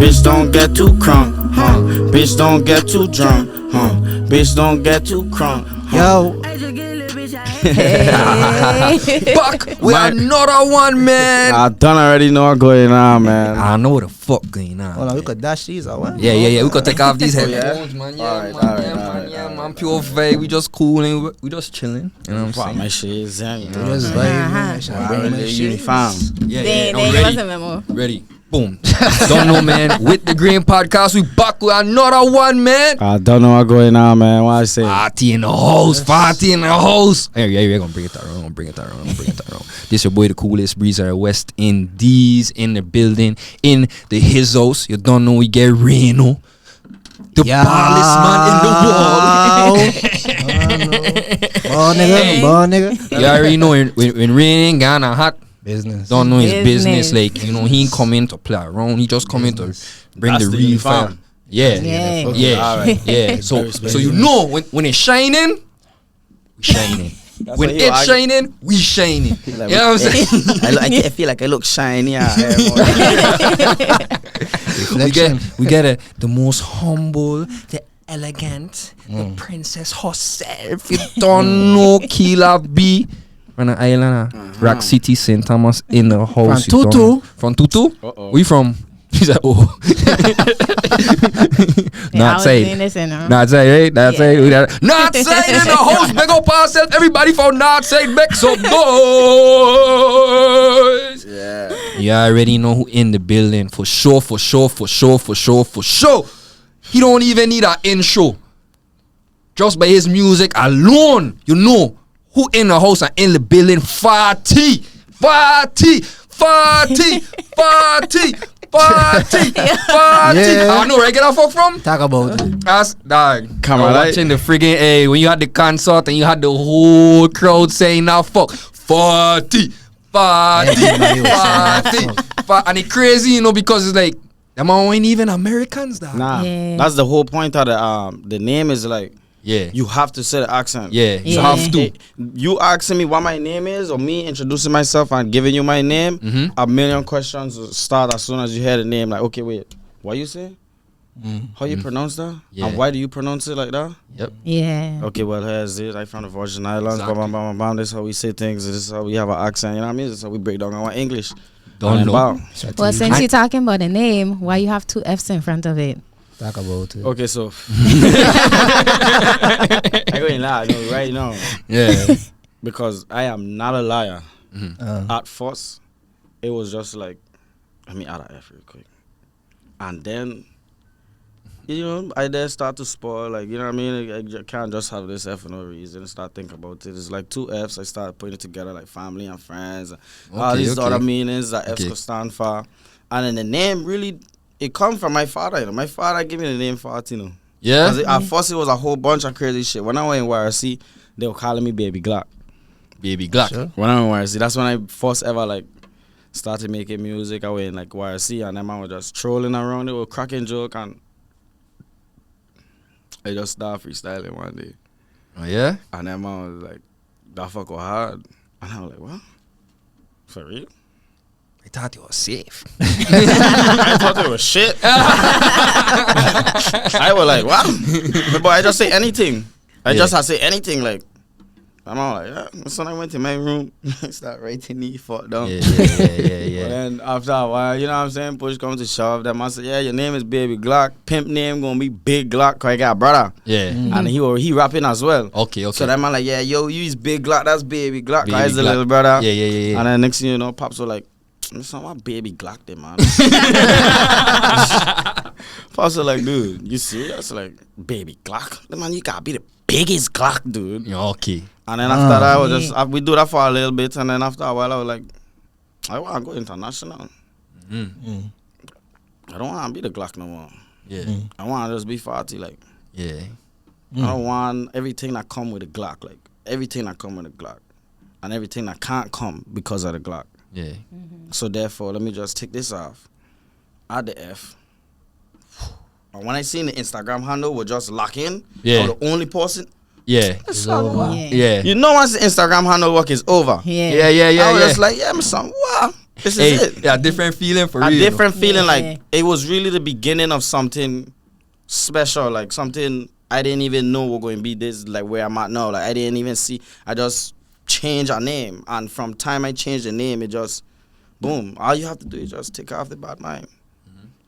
Bitch, don't get too crunk, Bitch, don't get too drunk, Bitch, don't get too crunk, Yo. Fuck, we are another one, man. I don't already know what's going on, man. I know what the fuck going on. Hold on, we could dash these or what? Yeah. We could take off these yeah? headphones, man. Alright, Man. Pure vibe. We just cooling. We just chilling. You know what I'm saying? My shit is zen, you know. Just like, Uniform. Yeah, There I'm was ready. a memo. Ready. Boom. Don't know, man. With the Green Podcast, we back with another one, man. I don't know what's going on, man. What I say? Party in the house. Party in the house. Hey, we're gonna bring it around. This your boy, the coolest breezer, West Indies, in the building, in the his house. You don't know we get Reno. The ballest man in the world. Ball nigga. You already know when Rain Ghana hot. Business. Don't know his business. Like, you know, he ain't coming to play around. He just coming to bring That's the the real uniform. fire. Yeah. Alright. Yeah. So you know when it's shining, we shining. When what it's you shining, we shining. You Like, know what I'm saying? I feel like I look shiny. We get the most humble, the elegant, the princess herself. You don't know Kila B. From the island, Rock City, St. Thomas in the house. From Tutu. From Tutu? Uh-oh. We from? He's like, oh. Not say. Not say, right? Not say. Not say in the house. Big up ourselves. Everybody from Not say. Make some noise. Yeah. You already know who in the building. For sure. He don't even need an intro. Just by his music alone, you know who in the house and in the building. ffawty. Yeah. I know where I get that fuck from. Talk about it. That's dog. Come I on, was right? watching the friggin' when you had the concert and you had the whole crowd saying now fuck. ffawty. Everybody was saying that And it's crazy, you know, because it's like them ain't even Americans, dog. Nah, Yeah. that's the whole point of the name is like Yeah. you have to say the accent. Yeah. You Yeah. have to. You asking me what my name is or me introducing myself and giving you my name, a million questions will start as soon as you hear the name. Like, okay, wait, what you say? How you pronounce that? Yeah. And why do you pronounce it like that? Yep. Yeah. Okay, well, here's it. I'm from the Virgin Islands. Exactly. Bam, bam, bam, bam. This is how we say things. This is how we have an accent. You know what I mean? This is how we break down our English. Don't And know. bam. Well, since you're talking about the name, why you have 2 F's in front of it? Talk about it. Okay, so I go in lie, no, right now, Yeah. because I am not a liar. Uh, At first, it was just like, let me add an F real quick, and then, you know, I then start to spoil, like, you know what I mean? I can't just have this F for no reason. Start thinking about it. It's like 2 F's. I start putting it together, like family and friends. All these other meanings that F's could stand for, and then the name really. It come from my father, you know. My father gave me the name ffawty, you know. Yeah. 'Cause at first it was a whole bunch of crazy shit. When I went in YRC, they were calling me Baby Glock. Baby Glock. Sure. When I went in YRC, that's when I first ever like started making music. I went in like YRC and them man was just trolling around. They were cracking joke and I just started freestyling one day. Oh yeah. And them man was like, that fuck was hard. And I was like, what? For real? I thought you were safe. I thought it was shit. I was like, wow. But I just say anything. I just say anything. Like, I'm all like, yeah. So I went to my room. I start writing the fuck down. Yeah. But then after a while, you know what I'm saying? Push comes to shove. Them I said, yeah, your name is Baby Glock. Pimp name gonna be Big Glock. Cause I got a brother. Yeah. And he rapping as well. Okay. So that man like, yeah, yo, you is Big Glock. That's Baby Glock. Baby Cause he's the Glock. little brother. Yeah. And then next thing you know, Pops were like, listen, what Baby Glock them, man? Pops were like, dude, you serious? Like, Baby Glock? The man, you gotta be the biggest Glock, dude. Yeah, okay. And then after that, I was just, we do that for a little bit. And then after a while, I was like, I want to go international. I don't want to be the Glock no more. Yeah. I want to just be ffawty. Like, Yeah. I don't want everything that come with a Glock. Like, everything that come with a Glock. And everything that can't come because of the Glock. Yeah. So therefore, let me just take this off. Add the F. And when I seen the Instagram handle was just lock in, Yeah. I was the only person. Yeah. it's over. Yeah. You know, once the Instagram handle work is over. Yeah. Yeah. I was just like, yeah, my son, what? This Hey, is it. yeah, different feeling for A real. different feeling. Yeah. Like it was really the beginning of something special. Like something I didn't even know were going to be this. Like where I'm at now. Like I didn't even see. I just changed a name, and from time I changed the name, it just boom. All you have to do is just take off the bad mind.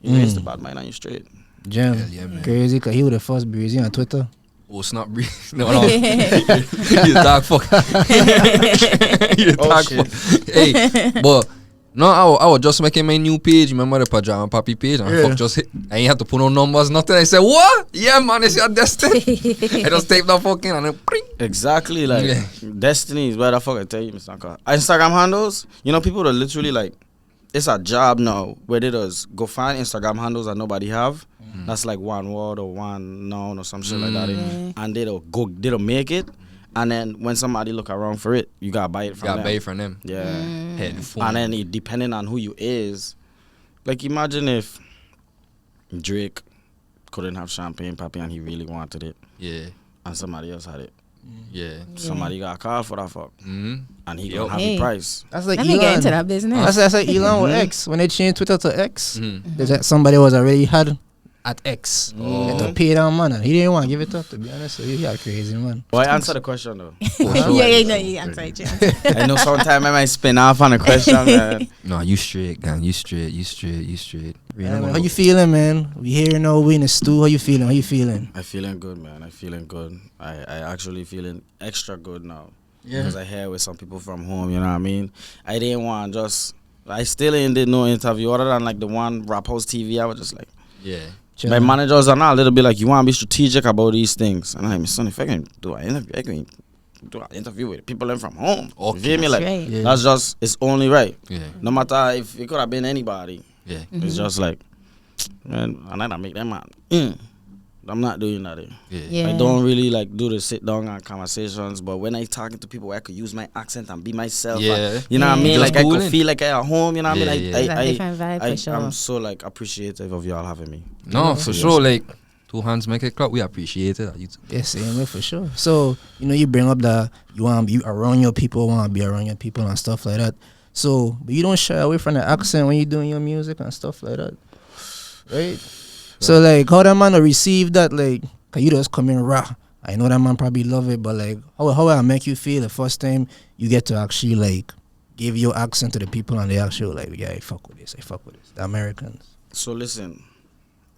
You erase the bad mind and you straight. Jam. Hell yeah, man. Crazy, cause he was the first breezy on Twitter. Oh, it's not breathe. No. You dog fuck. You Oh, dog shit. fuck. Hey, but no, I was just making my new page. Remember the Pajama Papi page? And fuck just hit. I ain't have to put no numbers, nothing. I said, what? Yeah, man, it's your destiny. I just taped that fucking and then pring. Exactly, like Yeah. destiny is where the fuck I tell you, Mr. Car. Instagram handles, you know, people are literally like, it's a job now where they just go find Instagram handles that nobody have. That's like one word or one noun or some shit like that. Yeah. And they'll make it. And then when somebody look around for it, you gotta buy it from Got them. paid from them. Yeah. Headphone. And then it depending on who you is, like imagine if Drake couldn't have champagne papi and he really wanted it, Yeah. and somebody else had it. Yeah. Somebody got called for that fuck, Mm-hmm. and he Yup. gonna have Hey. the price. That's like Let me Elon. get into that business. That's like Elon with X. When they changed Twitter to X, Mm-hmm. there's that somebody was already had at X. Oh. They had to pay that man. And he didn't want to give it up, to be honest. So he got crazy, man. Well, I answer the question though. Yeah, no, you answer it. You answer it. I know sometimes I might spin off on a question, man. No, you straight, gang. You straight. Yeah, man, how you feeling, man? We here now, we in the stew. How you feeling? I feeling good, man. I feeling good. I actually feeling extra good now. Yeah. Because I hear with some people from home, you know what I mean? I didn't want just, I still ain't did no interview other than like the one Rap House TV. I was just like, Yeah. my managers are now a little bit like, you want to be strategic about these things. And I'm like, son, if I can do an interview, I can do an interview with people in from home. Okay. You feel me? Like, Right. Yeah. that's just, it's only right. Yeah. No matter if it could have been anybody. Yeah. It's just like, man, and I make them mad. I'm not doing that. Yeah. Yeah. I don't really like do the sit down and conversations, but when I talking to people, I could use my accent and be myself. Yeah. And, you know what I Yeah. mean? Just Like I cool could in. feel like I at home. You know what I Yeah, mean? yeah. It's a different vibe for sure. I'm so like appreciative of y'all having me. No, for sure. Like, two hands make it clap. We appreciate it. You too. Yeah, same way for sure. So, you know, you bring up that you want to be around your people, want to be around your people and stuff like that. So, but you don't shy away from the accent when you're doing your music and stuff like that. Right? So, like, how that man will receive that, like, cause you just come in raw. I know that man probably love it, but, like, how will it make you feel the first time you get to actually, like, give your accent to the people and they actually, like, yeah, I fuck with this, the Americans. So listen,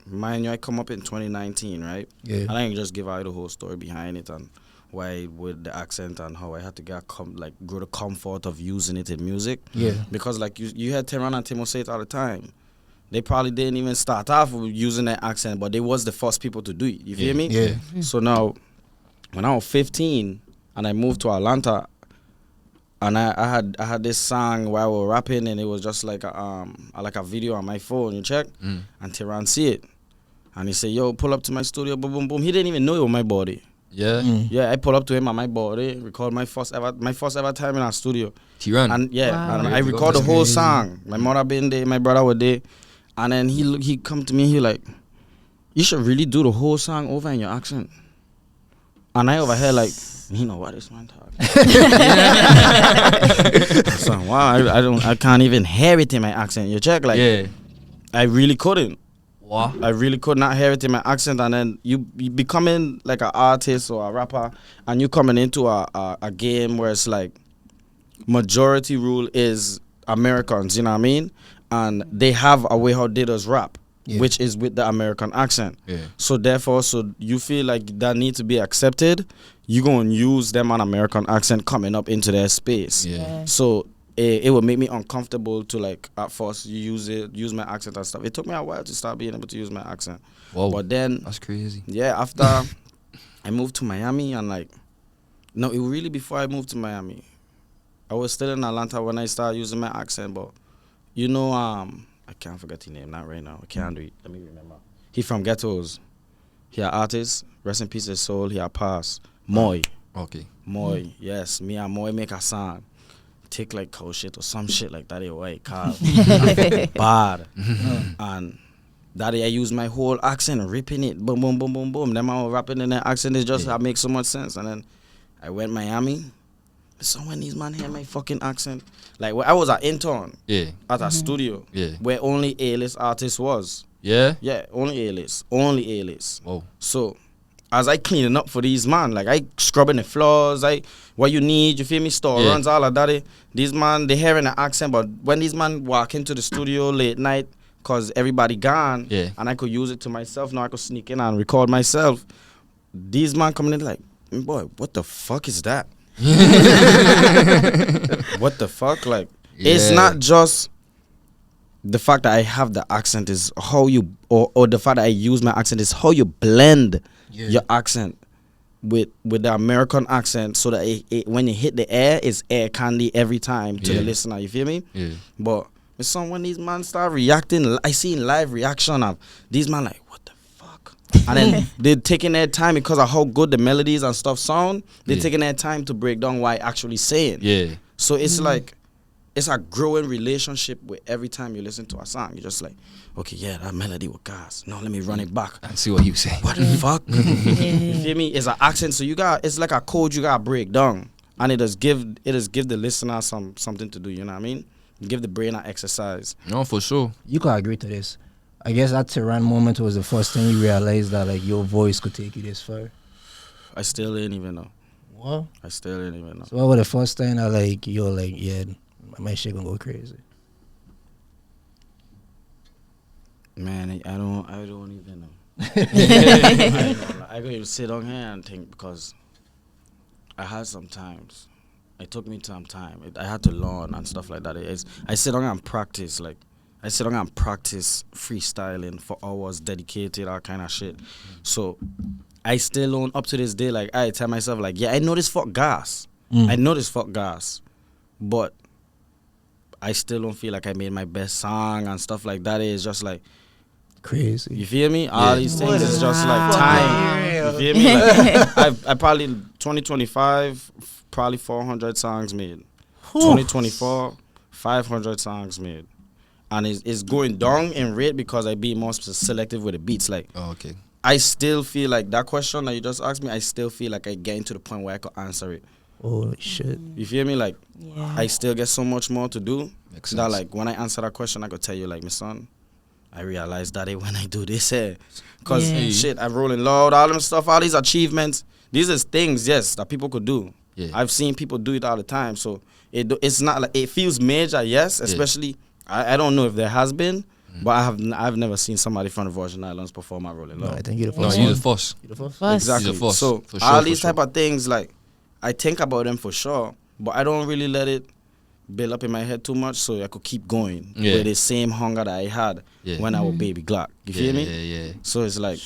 mind you, I come up in 2019, right? Yeah. And I can just give out the whole story behind it and why with the accent and how I had to get grow the comfort of using it in music. Yeah. Because like you heard Teran and Timo say it all the time. They probably didn't even start off with using that accent, but they was the first people to do it. You feel me? Yeah. So now, when I was 15 and I moved to Atlanta, and I had this song where I was rapping, and it was just like a video on my phone. You check, and Teran see it, and he said, "Yo, pull up to my studio, boom, boom, boom." He didn't even know it was my body. Yeah. Yeah, I pull up to him at my body, record my first ever time in our studio. Tiran. And yeah, Wow. and I Great to go. record the That's whole crazy. song. My mother been there, my brother was there, and then he come to me. He like, you should really do the whole song over in your accent. And I over here like, you know what this man talking. So wow, I can't even hear it in my accent. You check like, Yeah. I really couldn't. Wow. I really could not hear it in my accent, and then you becoming like an artist or a rapper, and you coming into a game where it's like majority rule is Americans, you know what I mean, and they have a way how they does rap, Yeah. which is with the American accent. Yeah. So therefore, so you feel like that need to be accepted, you gonna use them an American accent coming up into their space. Yeah. So it would make me uncomfortable to like at first use my accent and stuff. It took me a while to start being able to use my accent. Whoa. But then That's crazy. yeah, after I moved to Miami and like no, it really before I moved to Miami. I was still in Atlanta when I started using my accent, but you know, I can't forget his name, not right now. I can't do it. Let me remember. He from Ghettos. He a artist, rest in peace his soul, he a pass. Moy. Okay. Moy, yes. Me and Moy make a song. Take like cow shit or some shit like that, white car. Bad. And that I use my whole accent, ripping it, boom, boom, boom, boom, boom. Then I was rapping in that accent, it just make so much sense. And then I went Miami, So when these man hear my fucking accent, like when I was an intern Yeah. at a studio Yeah. where only A-list artists was. Yeah. Yeah, only A-list. Whoa. So as I cleaning up for these man, like I scrubbing the floors, what you need, you feel me, store Yeah. runs, all of that. These man, they hearing the accent, but when these man walk into the studio late night, cause everybody gone, Yeah. and I could use it to myself, now I could sneak in and record myself. These man coming in like, boy, what the fuck is that? What the fuck? Like, it's Yeah. not just the fact that I have the accent is how you, or the fact that I use my accent is how you blend your accent with the American accent, so that when you hit the air, it's air candy every time to the Yeah. listener. You feel me? Yeah. But when these man start reacting, I seen live reaction of these man like, what the fuck? And then they're taking their time because of how good the melodies and stuff sound. They're Yeah. taking their time to break down what I actually saying. Yeah. So it's like, it's a growing relationship where every time you listen to a song, you're just like, okay, yeah, that melody was gas. No, let me run it back. And see what you say. What the fuck? You feel me? It's an accent, so it's like a code you gotta break down, and it does give the listener something to do. You know what I mean? Give the brain an exercise. No, for sure. You could agree to this. I guess that Tehran moment was the first time you realized that like your voice could take you this far. I still didn't even know. What? I still didn't even know. So what was the first time that like you're like, yeah, my shit gonna go crazy? Man, I don't even know. I could even sit on here and think, because I had some times. It took me some time. I had to learn and stuff like that. I sit on and practice, freestyling for hours, dedicated, all kind of shit. So I still don't, up to this day, like I tell myself, like, yeah, I know this fuck gas. I know this fuck gas, but I still don't feel like I made my best song and stuff like that. It's just like, Crazy. you feel me? All these things is just like time. You feel me? Like, I probably 2025, probably 400 songs made. 2024, 500 songs made. And it's going down in rate because I be more selective with the beats. Like, Oh, okay. I still feel like that question that you just asked me, I still feel like I get to the point where I could answer it. Holy shit. You feel me? Like, Yeah. I still get so much more to do. Makes That sense. like when I answer that question, I could tell you like, my son, I realized that when I do this here, cause Yeah. shit, I'm rolling loud, all them stuff, all these achievements. These is things, yes, that people could do. Yeah. I've seen people do it all the time, so it's not like it feels major, yes. Especially, I don't know if there has been, but I've never seen somebody from the Virgin Islands perform at rolling No, loud. I think you're the No, first you one. the first. You're the first. First. Exactly. He's a first, So for sure, all for these sure. type of things, like I think about them for sure, but I don't really let it build up in my head too much, so I could keep going Yeah. with the same hunger that I had Yeah. when I was baby Glock. You feel me? Yeah, yeah. So it's like,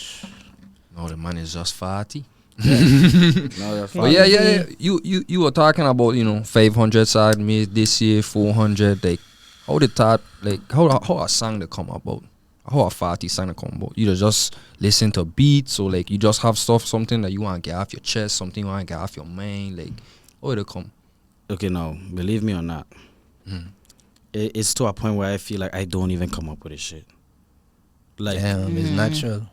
No, the man is just fatty. no, that's But fine. yeah. You were talking about 500 side made this year, 400. Like how the thought, like how a song to come about, how a fatty song to come about. You just listen to beats, or like you just have something that you want to get off your chest, something you want to get off your mind. Like how it come? Okay, now, believe me or not, it's to a point where I feel like I don't even come up with this shit. Like, Damn, it's natural.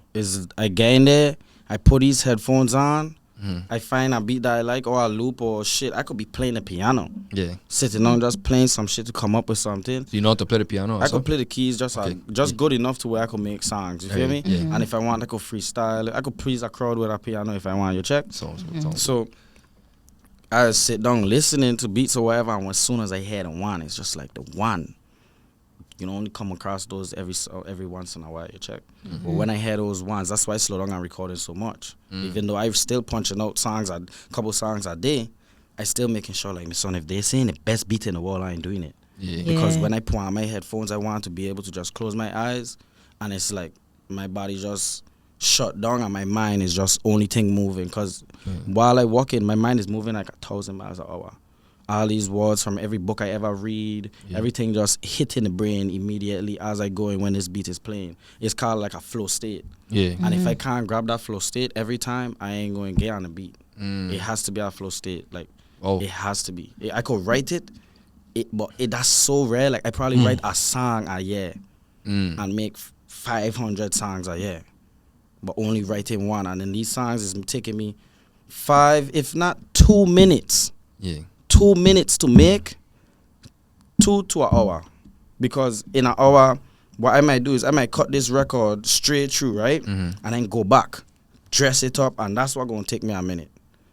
I get in there, I put these headphones on, Mhm. I find a beat that I like, or a loop, or shit. I could be playing the piano, Yeah. sitting on just playing some shit to come up with something. So you know how to play the piano? Or I could something? play the keys just Okay. good enough to where I could make songs. You feel me? Yeah. And if I want, I could freestyle. I could please a crowd with a piano if I want. You check? Sounds So I sit down listening to beats or whatever, and as soon as I hear the one, it's just like the one. You know, only come across those every once in a while. You check. But when I hear those ones, that's why I slow down and recording so much. Even though I'm still punching out couple songs a day, I still making sure like, my son, if they're saying the best beat in the world, I ain't doing it. Yeah. Because Yeah. when I put on my headphones, I want to be able to just close my eyes, and it's like my body just shut down and my mind is just only thing moving. Because while I walk in, my mind is moving like 1,000 miles an hour. All these words from every book I ever read, everything just hitting the brain immediately as I go in when this beat is playing. It's called like a flow state. Yeah. And if I can't grab that flow state every time, I ain't going to get on the beat. It has to be a flow state. Like, Oh. it has to be. I could write it, but that's so rare. Like, I probably write a song a year and make 500 songs a year, but only writing one. And then these songs is taking me 5, if not 2 minutes. Yeah. 2 minutes to make, 2 to an hour. Because in an hour, what I might do is I might cut this record straight through, right? And then go back, dress it up, and that's what going to take me a minute.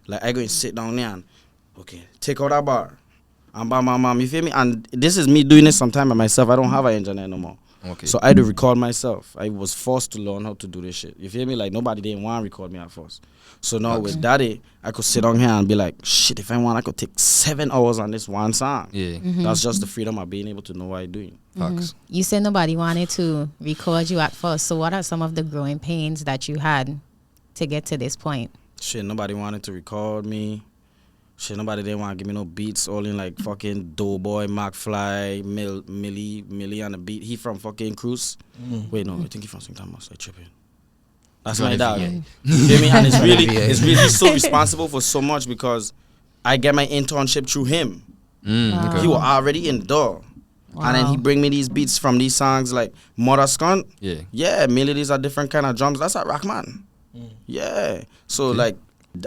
Like, I go and sit down there and, okay, take out that bar. And bam, you feel me? And this is me doing this sometime by myself. I don't have an engineer no more. Okay. So I had to record myself. I was forced to learn how to do this shit. You feel me? Like, nobody didn't want to record me at first. So now with Daddy, I could sit on here and be like, shit, if I want, I could take 7 hours on this one song. Yeah. That's just the freedom of being able to know what I'm doing. Facts. You said nobody wanted to record you at first. So what are some of the growing pains that you had to get to this point? Shit, nobody wanted to record me. Shit, nobody didn't want to give me no beats. All in like fucking Doughboy, McFly, Millie on the beat. He from fucking Cruise. Wait, no, I think he from St. Thomas. I tripping. That's my dog. You feel me? And it's really he's so responsible for so much because I get my internship through him. Okay. He was already in the door. And then he bring me these beats from these songs like Mother Skunt. Yeah, melodies are different kind of drums. That's a rock man. Yeah. So like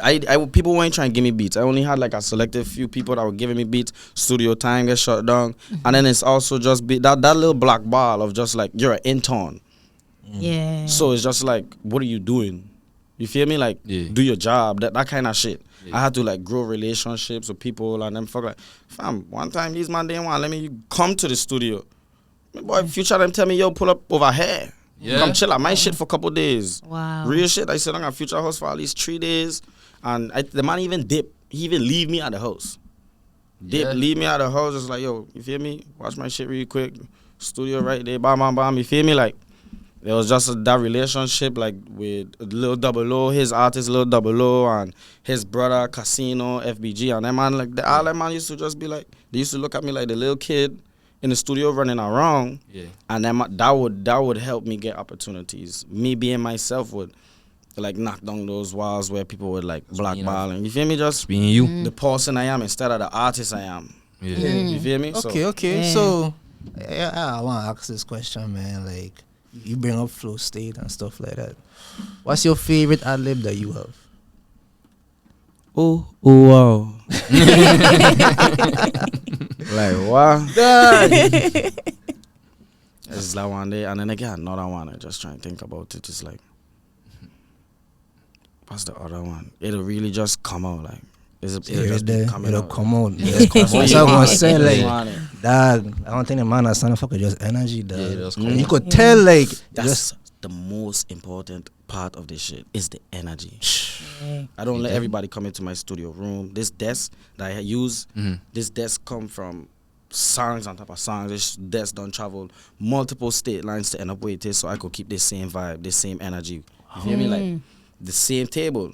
I people weren't trying to give me beats. I only had like a selective few people that were giving me beats. Studio time get shut down. And then it's also just that little black ball of just like you're an intern. Yeah. So it's just like, what are you doing? You feel me? Like, do your job, that kind of shit. I had to like grow relationships with people and then fuck like, fam, one time these man didn't want let me come to the studio. My boy, Future them tell me, yo, pull up over here. Come chill at my shit for a couple days. Wow. Real shit. I sit on a Future house for at least 3 days. And the man even dip. He even leave me at the house. Leave me at the house. Just like, yo, you feel me? Watch my shit real quick. Studio right there. Bam. You feel me? Like, it was just that relationship, like, with Lil Double O, his artist Lil Double O, and his brother Casino, FBG, and that man, like, all that man used to just be like, they used to look at me like the little kid in the studio running around, and that would help me get opportunities. Me being myself would, like, knock down those walls where people would, like, blackball, and you feel me? Just being you. the person I am instead of the artist I am. You feel me? Okay. Yeah. So, I want to ask this question, man. Like, you bring up flow state and stuff like that. What's your favorite ad lib that you have? Oh, wow. Like, what? It's like one day, and then again, another one. I just try and think about it. It's like, what's the other one? It'll really just come out. Like, it'll just be coming It'll out. come out. That's That's what I'm gonna say. Like, Like, dog, I don't think the man has enough for just energy, dog. that's cool. You could tell, like, that's just the most important part of this shit is the energy. I don't let everybody come into my studio room. This desk that I use, this desk come from songs on top of songs. This desk done travel multiple state lines to end up where it is, so I could keep this same vibe, this same energy. You feel me? Like the same table,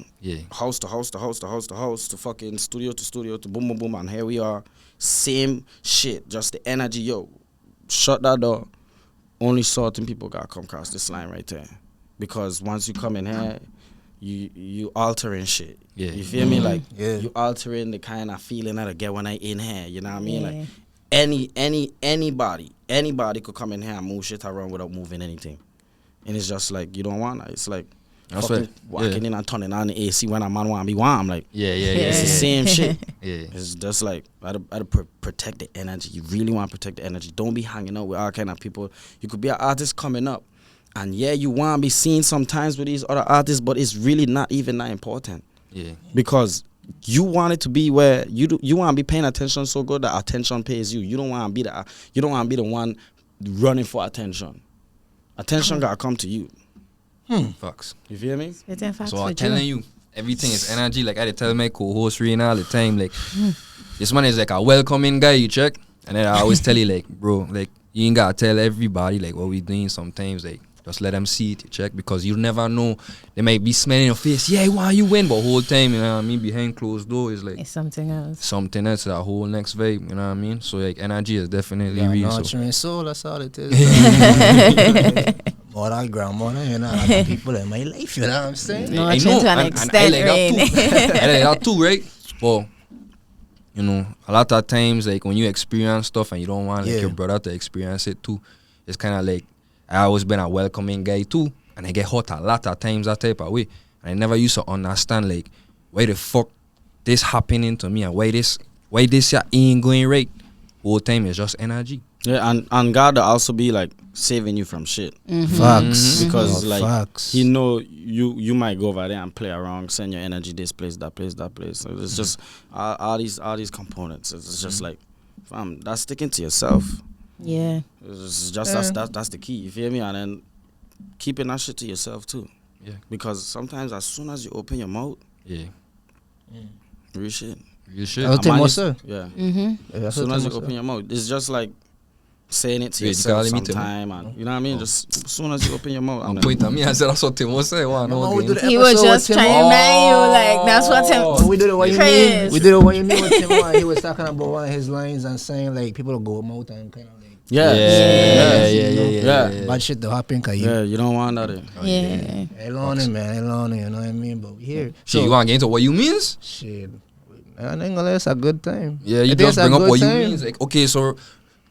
house to house to house to house to house to fucking studio to boom boom boom, and here we are, same shit, just the energy. Yo, shut that door. Only certain people gotta come across this line right there, because once you come in here, you altering shit. You feel me? Like you altering the kind of feeling that I get when I in here. You know what I mean? Like anybody could come in here and move shit around without moving anything, and it's just like you don't want that. It's like fucking walking in and turning on the AC when a man want to be warm. Like it's the same shit. It's just like I protect the energy. You really want to protect the energy. Don't be hanging out with all kind of people. You could be an artist coming up, and you want to be seen sometimes with these other artists, but it's really not even that important. Because you want it to be where you want to be paying attention so good that attention pays you. You don't want to be the one running for attention. Attention gotta come to you. Facts. You feel me? So I'm telling you, everything is energy. Like I tell my co-host Rena all the time, like this man is like a welcoming guy, you check. And then I always tell you, like, bro, like you ain't gotta tell everybody like what we doing sometimes, like just let them see it, you check, because you never know. They might be smelling your face, why you win, but whole time, you know what I mean, behind closed doors, like it's something else. That whole next vibe, you know what I mean? So like energy is definitely real. Nurturing soul, that's all it is. Mother, grandmother, you know, I got people in my life, you know what I'm saying? Nurturing to an extent, I like that too, right? But you know, a lot of times, like when you experience stuff and you don't want like your brother to experience it too, it's kind of like I always been a welcoming guy too, and I get hurt a lot of times that type of way, and I never used to understand like why the fuck this happening to me and why why this year ain't going right. Whole time is just energy. Yeah, and God will also be like saving you from shit. Facts. Because Oh, like facts. he know you might go over there and play around, send your energy this place, that place, that place. So it's just all these components. It's just like, fam, that's sticking to yourself. Yeah. It's just that's the key. You feel me? And then keeping that shit to yourself too. Yeah. Because sometimes as soon as you open your mouth, Yeah. real shit. You should. I'll take more, sir. Yeah. Yeah, As soon as you open your mouth, it's just like saying it to Wait, you yourself calling me too? sometime, and you know what I mean. Just as soon as you open your mouth, I'm and then, pointing at me. I said that's what Timo said. Wow, no we do again. the He was episode just with trying Tim. to bang you. Like, that's what Oh, we did it what you Chris. mean. We did it what you mean with Tim. He was talking about one of his lines and saying like people will go out and kind of like Yeah. bad shit to happen because yeah, you don't want that. Yeah. alone, man, alone. You know what I mean? But we here. Shit, you want to get into what you means? Shit. I ain't gonna lie, it's a good time. Yeah, I you think just it's a bring up good what you time. means. Like, okay, so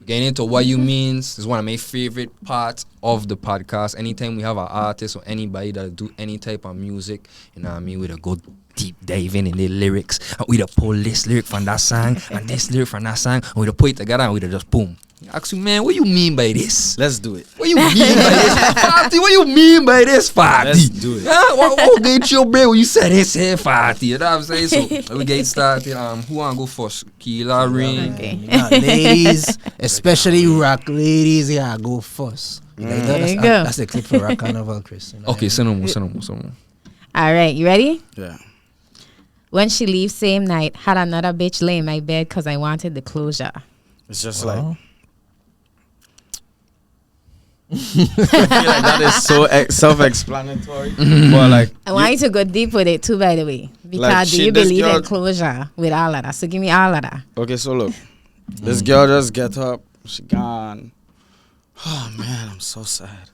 getting into what you means is one of my favorite parts of the podcast. Anytime we have an artist or anybody that do any type of music, you know what I mean, we go deep diving in the lyrics, and we pull this lyric from that song and this lyric from that song, and we put it together and we just boom. Ask you, man, what you mean by this? Let's do it. What you mean by this, Fatty? What you mean by this, Fatty? Let's do it. Huh? What get your brain when you said this here, Fatty? You know what I'm saying? So we get started. Who wanna go first? Keela, Ring. Okay. Yeah, ladies, especially rock ladies, yeah, go first. Like that, There you that's, go. that's the clip for Rock Carnival, Chris. You know Okay, what send them more. All right. You ready? Yeah. When she leaves same night, had another bitch lay in my bed because I wanted the closure. It's just I mean? like. I feel like that is so self-explanatory, but like I want you to go deep with it too, by the way. Because Like, do shit, you this believe girl- in closure with all of that? So give me all of that. okay, so look, this girl just get up, she gone. Oh man, I'm so sad.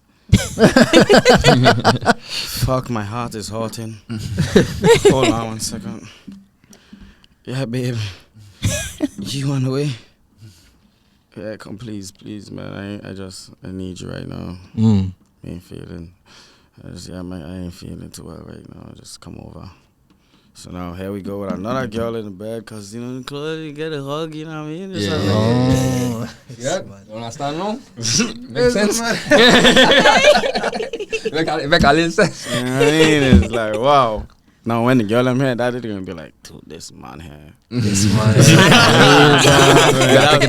Fuck, my heart is hurting. Hold on 1 second. Yeah, babe, you on the way? Yeah, come please, man. I need you right now. Mm. Ain't feeling. I ain't feeling too well right now. Just come over. So now here we go with another girl in the bed, cause you know, Chloe, you get a hug. You know what I mean? It's Yeah. like, Oh. Yeah, you understand now? Makes sense. Make a little sense. you know what I mean? It's like wow. Now when the girl I'm here, that is gonna be like, dude, this man here. This man.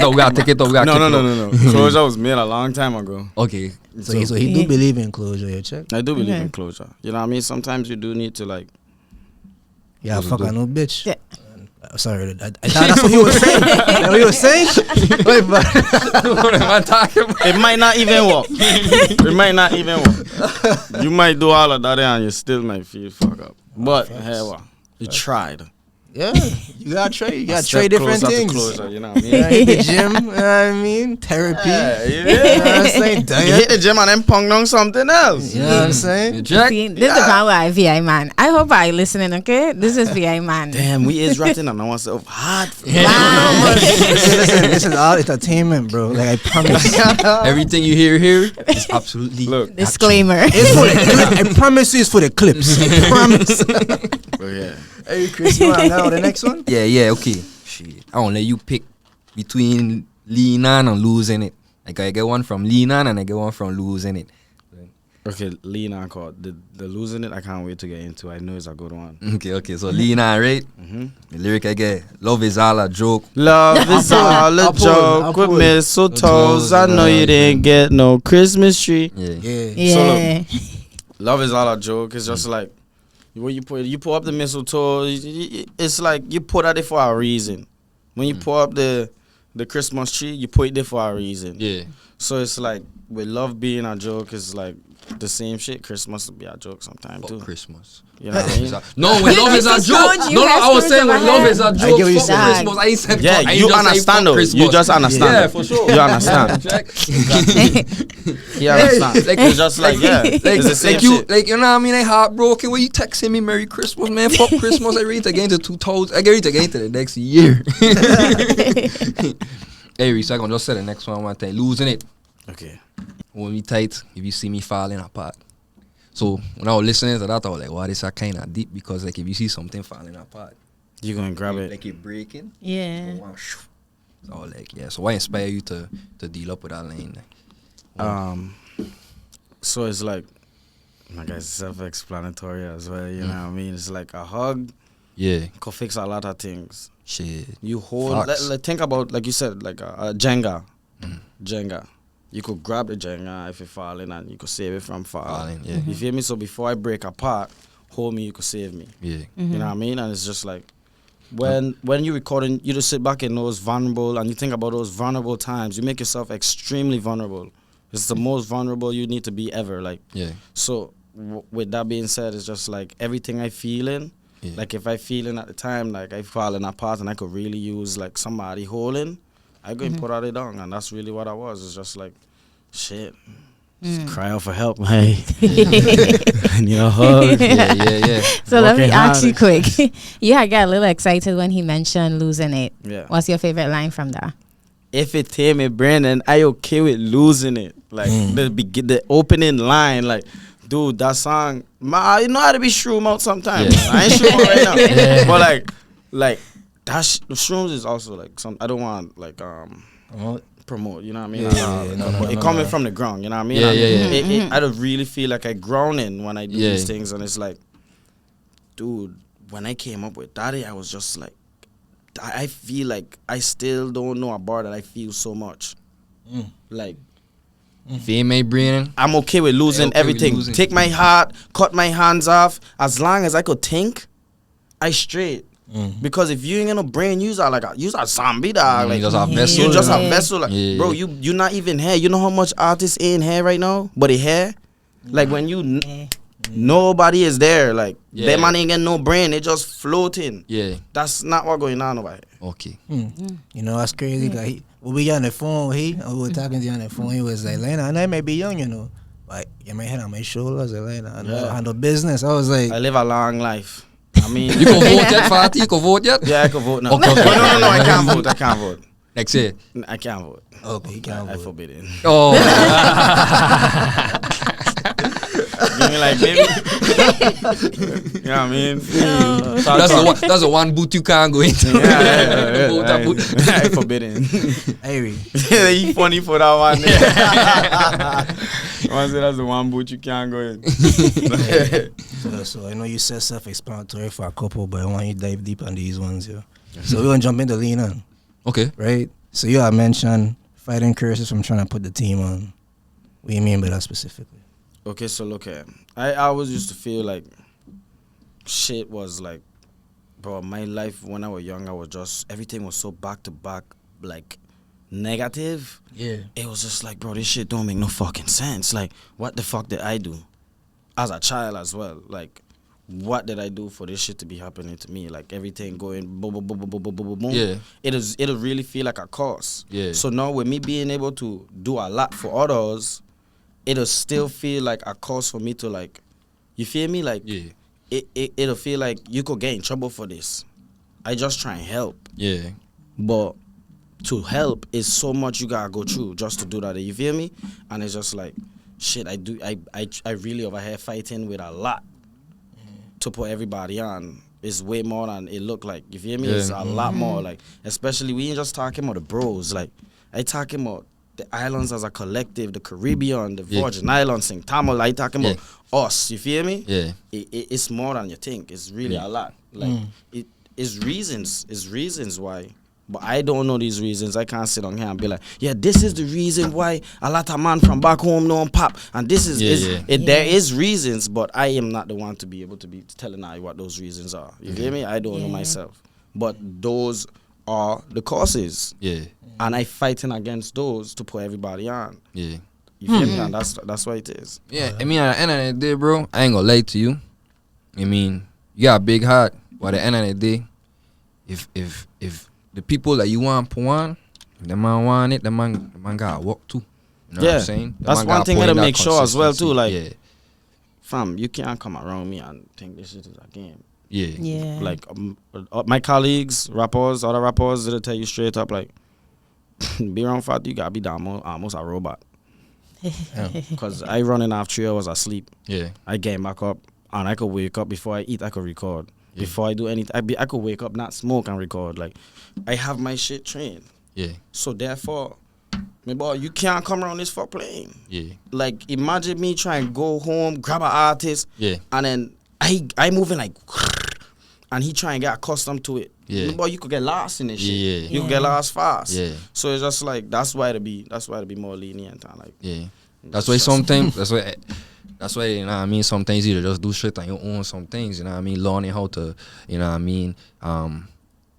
We gotta take it up. No. Closure was made a long time ago. Okay. So he do believe in closure, you check? I do believe Okay. in closure. You know what I mean? Sometimes you do need to like. Yeah, What fuck we a do? no bitch. Yeah. Sorry, I thought that's what he was saying. That's what he was saying? Wait, but What am I talking about? It might not even work. It might not even work. You might do all of that and you still might feel fuck up. But hey, what? You tried. yeah, you gotta try. You gotta Step try different closer to things. closer, you know what I mean? Yeah, hit the gym, you know what I mean? Therapy. Yeah, You know what I'm saying? You Diet. hit the gym and then pong down something else. You know what I'm saying? Jack? See, this is the part where I VI man. I hope I listening, okay? This is VI man. Damn, we is ratting on ourselves hard. Wow. Listen, this is all entertainment, bro. Like I promise. Everything you hear here is absolutely. Look, Disclaimer. It's for the clip. I promise you, it's for the clips. I promise. oh yeah. Hey, Chris, you wanna know the next one? Yeah, okay. Shit. I won't let you pick between lean on and losing it. Like I get one from lean on and I get one from losing it. Okay, lean on call. The losing it, I can't wait to get into. I know it's a good one. Okay. So lean on, right? The lyric I get, love is all a joke. Love is all a joke with mistletoes. I know you didn't get no Christmas tree. Yeah. Yeah. Yeah. Love is all a joke. It's just like when you put up the mistletoe. It's like you put at it for a reason. When you put up the Christmas tree, you put it there for a reason. Yeah. So it's like with love being a joke, it's like the same shit. Christmas will be a joke sometime Fuck too. Christmas. You know what I mean? No, when love is a This is joke. told you No, guys I was to saying when remember love is a I get joke. what you Fuck said. Christmas. I ain't said fuck. Yeah, I ain't you just say understand fuck though. Christmas. You just understand. Yeah, for sure. You understand. Jack. You understand? Like- It's just like yeah, Like, it's the same like you, shit. like you know what I mean? I heartbroken when you texting me Merry Christmas, man. Fuck Christmas. I read again to 2000. I get it again to the next year. Hey, Reese, I gonna just say the next one time. Losing it. Okay. Hold me tight if you see me falling apart. So when I was listening to that, I was like, wow, this is kind of deep because like if you see something falling apart, You gonna grab it. Like it breaking. Yeah. So like so what inspire you to deal up with that lane? So it's like it's self-explanatory as well. You know what I mean? It's like a hug Yeah. could fix a lot of things. Shit. You hold. Think about, like you said, like a Jenga. Jenga. You could grab the Jenga if it's falling, and you could save it from falling. Yeah. You feel me? So before I break apart, hold me. You could save me. Yeah. You know what I mean? And it's just like when you're recording, you just sit back in those vulnerable, and you think about those vulnerable times. You make yourself extremely vulnerable. It's the most vulnerable you need to be ever. Like, Yeah. so with that being said, it's just like everything I feeling. Yeah. Like if I feeling at the time, like I falling apart, and I could really use like somebody holding, I go and put out it down, and that's really what I was. It's just like, shit. Just cry out for help, hey. And you know, hug. Yeah. So let me Working ask you hard. quick. You had got a little excited when he mentioned losing it. Yeah. What's your favorite line from that? If it tear me, Brandon, I okay with losing it. Like the opening line, like, dude, that song, you know how to be shroom out sometimes. Yeah. I ain't shroom out right now. But like that shrooms is also like some. I don't want like promote. You know what I mean? It coming from the ground. You know what I mean? Yeah. I don't really feel like I grounding when I do these things, and it's like, dude, when I came up with that, I was just like, I feel like I still don't know a bar that I feel so much. Like, Female brain. I'm okay with losing Okay with everything. losing. Take my heart, cut my hands off. As long as I could think, I straight. Because if you ain't got no brain, you's a zombie, dog. Like, You just a vessel. you just a Yeah. vessel. Like, Yeah. bro, you not even here. You know how much artists ain't here right now? But they here. Like when you nobody is there. Like Yeah. that man ain't got no brain. They just floating. Yeah. That's not what going on over here. Okay. You know, that's crazy. Like, when we got on the phone, we were talking to him on the phone. He was like, Lena, and I may be young, you know. Like, you may head on my shoulders. Like, Lena, I know I handle business. I was like, I live a long life. I mean, You can vote yet, Fatty? You can vote yet? yeah, I can vote now. Okay. No, I can't vote. I can't vote. Next year. I can't vote. okay, you can't I vote. forbid it. Oh. Give me like maybe. You know what I mean? That's the one boot you can't go into. Yeah. Vote that boot. I forbidden. Hey, Yeah, you funny for that one. I say that's the one boot you can't go in. so I know you said self-explanatory for a couple, but I want you to dive deep on these ones, yeah. So we're going to jump into lean on, Okay. right? So you had mentioned fighting curses from trying to put the team on. What do you mean by that specifically? Okay, so look at I always used to feel like shit was like, bro, my life when I was young, I was just, everything was so back to back, like negative. Yeah. It was just like, bro, this shit don't make no fucking sense. Like, what the fuck did I do? As a child as well. Like, what did I do for this shit to be happening to me? Like, everything going boom, boom, boom, boom, boom, boom, boom, boom. Yeah. It'll really feel like a cause. Yeah. So now with me being able to do a lot for others, it'll still feel like a cause for me to, like, you feel me? Like, Yeah. it'll feel like you could get in trouble for this. I just try and help. Yeah. But to help is so much you gotta go through just to do that. You feel me? And it's just like, shit, I really over here fighting with a lot to put everybody on. It's way more than it look like. You feel me? Yeah. It's a lot more. Like, especially we ain't just talking about the bros. Like, I talking about the islands as a collective, the Caribbean, the Virgin Islands, St. Thomas. Like, talking about us. You feel me? Yeah. It's more than you think. It's really a lot. Like, it's reasons why. But I don't know these reasons. I can't sit on here and be like, yeah, this is the reason why a lot of man from back home know pop. And this is, there is reasons, but I am not the one to be able to be telling you what those reasons are. You feel me? I don't know myself. But those are the causes. Yeah. And I fighting against those to put everybody on. Yeah. You feel me? And that's what it is. Yeah. I mean, at the end of the day, bro, I ain't gonna lie to you. I mean, you got a big heart, but at the end of the day, if the people that you want put on, the man want it, the man gotta work too. You know what I'm saying? The That's man one gotta thing put I in that make sure as well too. Like, consistency. fam, you can't come around me and think this shit is a game. Yeah. Yeah. Like, my colleagues, rappers, other rappers, they'll tell you straight up, like, be around fat, you gotta be almost a robot. Because I running off 3 hours of sleep. Yeah. I get back up, and I could wake up before I eat, I could record. Before I do anything, I could wake up, not smoke and record. Like, I have my shit trained. Yeah. So therefore, my boy, you can't come around this for playing. Yeah. Like, imagine me trying to go home, grab an artist, Yeah. and then I moving like, and he trying to get accustomed to it. Yeah. My boy, you could get lost in this shit. Yeah. You could get lost fast. Yeah. So it's just like that's why to be more lenient and like. Yeah. That's why sometimes that's why, you know what I mean, sometimes you just do shit on your own, some things, you know what I mean, learning how to, you know what I mean,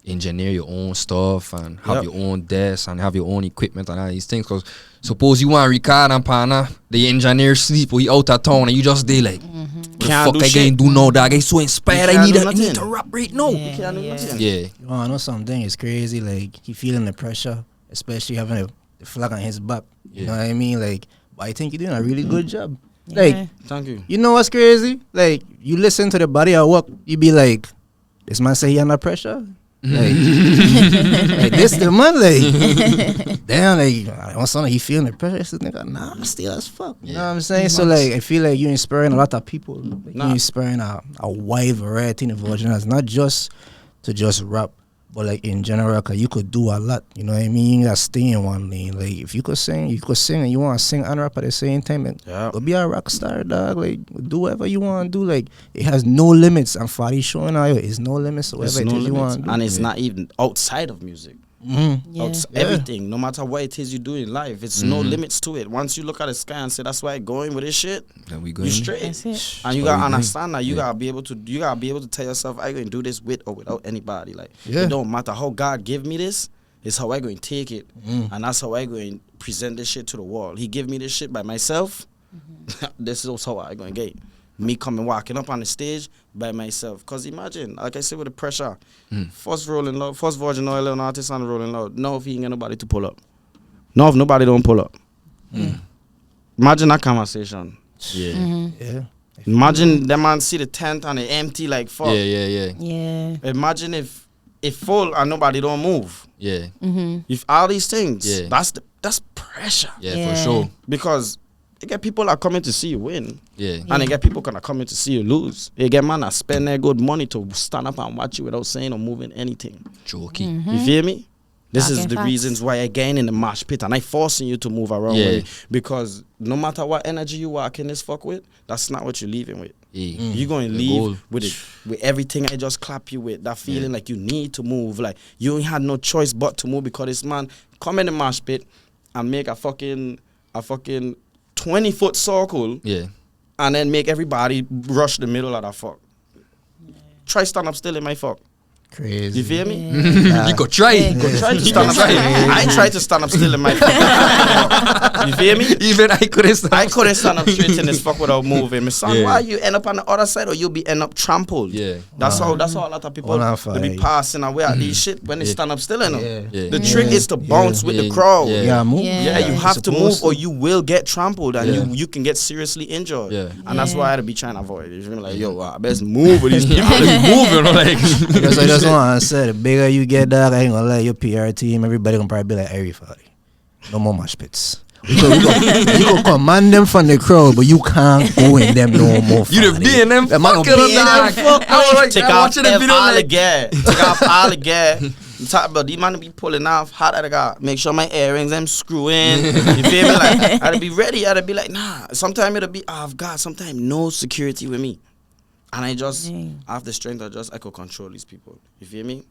engineer your own stuff and have your own desk and have your own equipment and all these things. Because suppose you want to record and partner, the engineer sleep or he out of town and you just there like, what the Can't fuck do I shit. can do now, dog? I so inspired, You I need can't do to nothing. rap right now. Yeah, Can't do yeah. nothing. Yeah. You wanna know something? It's crazy. Like he feeling the pressure, especially having the flag on his back. You know what I mean? Like, but I think you're doing a really good job. Like, Yeah. Thank you. you know what's crazy? Like, you listen to the body at work, you be like, this man say he under pressure. Like, like this the man. Like, damn. Like, on something he feeling the pressure. This nigga nasty as fuck. You know what I'm saying? So like, I feel like you're inspiring a lot of people. Like, you're inspiring a wide variety of originals, not just to just rap, but like in general, cause you could do a lot. You know what I mean? You gotta stay in one lane. Like if you could sing, and you want to sing and rap at the same time. Like, go be a rock star, dog. Like do whatever you want to do. Like it has no limits. And ffawty showing out, it's no limits to whatever There's it no is you limits. want to do. And it's not even outside of music. Yeah. Everything, no matter what it is you do in life, it's no limits to it. Once you look at the sky and say that's why I'm going with this shit, Then we you going. straight. That's it. And you That's gotta what we understand that you gotta be able to tell yourself I going to do this with or without anybody. Like it don't matter how God give me this, it's how I going to take it, and that's how I going to present this shit to the world. He give me this shit by myself. This is how I going to get me coming walking up on the stage by myself. Cause imagine, like I said, with the pressure, first Virgin Oil and artist on Rolling Loud. No, if he ain't got nobody to pull up. No, if nobody don't pull up. Imagine that conversation. Yeah. Yeah. Imagine that man see the tent and it empty like fuck. Yeah. Yeah. Imagine if it full and nobody don't move. Yeah. If all these things, Yeah. that's pressure. Yeah, Yeah. for sure. Because you get people that coming to see you win. Yeah. And you get people gonna come in to see you lose. You get man that spend their good money to stand up and watch you without saying or moving anything. Jokey. You feel me? This is Talking the facts. reasons why again in the mosh pit and I forcing you to move around Yeah. with me. Because no matter what energy you walk in this fuck with, that's not what you're leaving with. Yeah. You're going to The goal. leave with it, with everything I just clap you with. That feeling like you need to move. Like you ain't had no choice but to move because this man come in the mosh pit and make a fucking 20-foot circle Yeah. and then make everybody rush the middle of that fuck. Try stand up still in my fuck. Crazy. You feel me? You could try. Yeah. Go try to stand up still. I tried to stand up still in my fuck. You feel me? Even I couldn't stand. I couldn't stand up straight in this fuck without moving. My son, Yeah. why you end up on the other side or you'll be end up trampled? Yeah. That's how a lot of people Hold on, they be Fai. passing away at these shit when they stand up still in them. Yeah. Yeah. The trick is to bounce with the Yeah. crowd. Yeah. Yeah, move. Yeah. Yeah, you have to move supposed or you will get trampled and Yeah. you can get seriously injured. Yeah. And that's Yeah. why I had to be trying to avoid it. You feel me? Like, yo, I best move with these people. Moving like. Because I just want to say, the bigger you get, dog, I ain't gonna let your PR team, everybody gonna probably be like, hey, ffawty, no more mosh pits. You can command them from the crowd, but you can't go in them no more. You the ffawty. B and them That man fucking gonna be in dog. them fuck. I was like, Take I off watching the video all the like. gear. Take off all the gear. You talk about these man be pulling off. How that I got? Make sure my earrings them screw in. You feel me? Like I had to be ready. I had to be like, nah. Sometimes it'll be I've got sometimes no security with me, and I just have the strength. I could control these people. You feel me?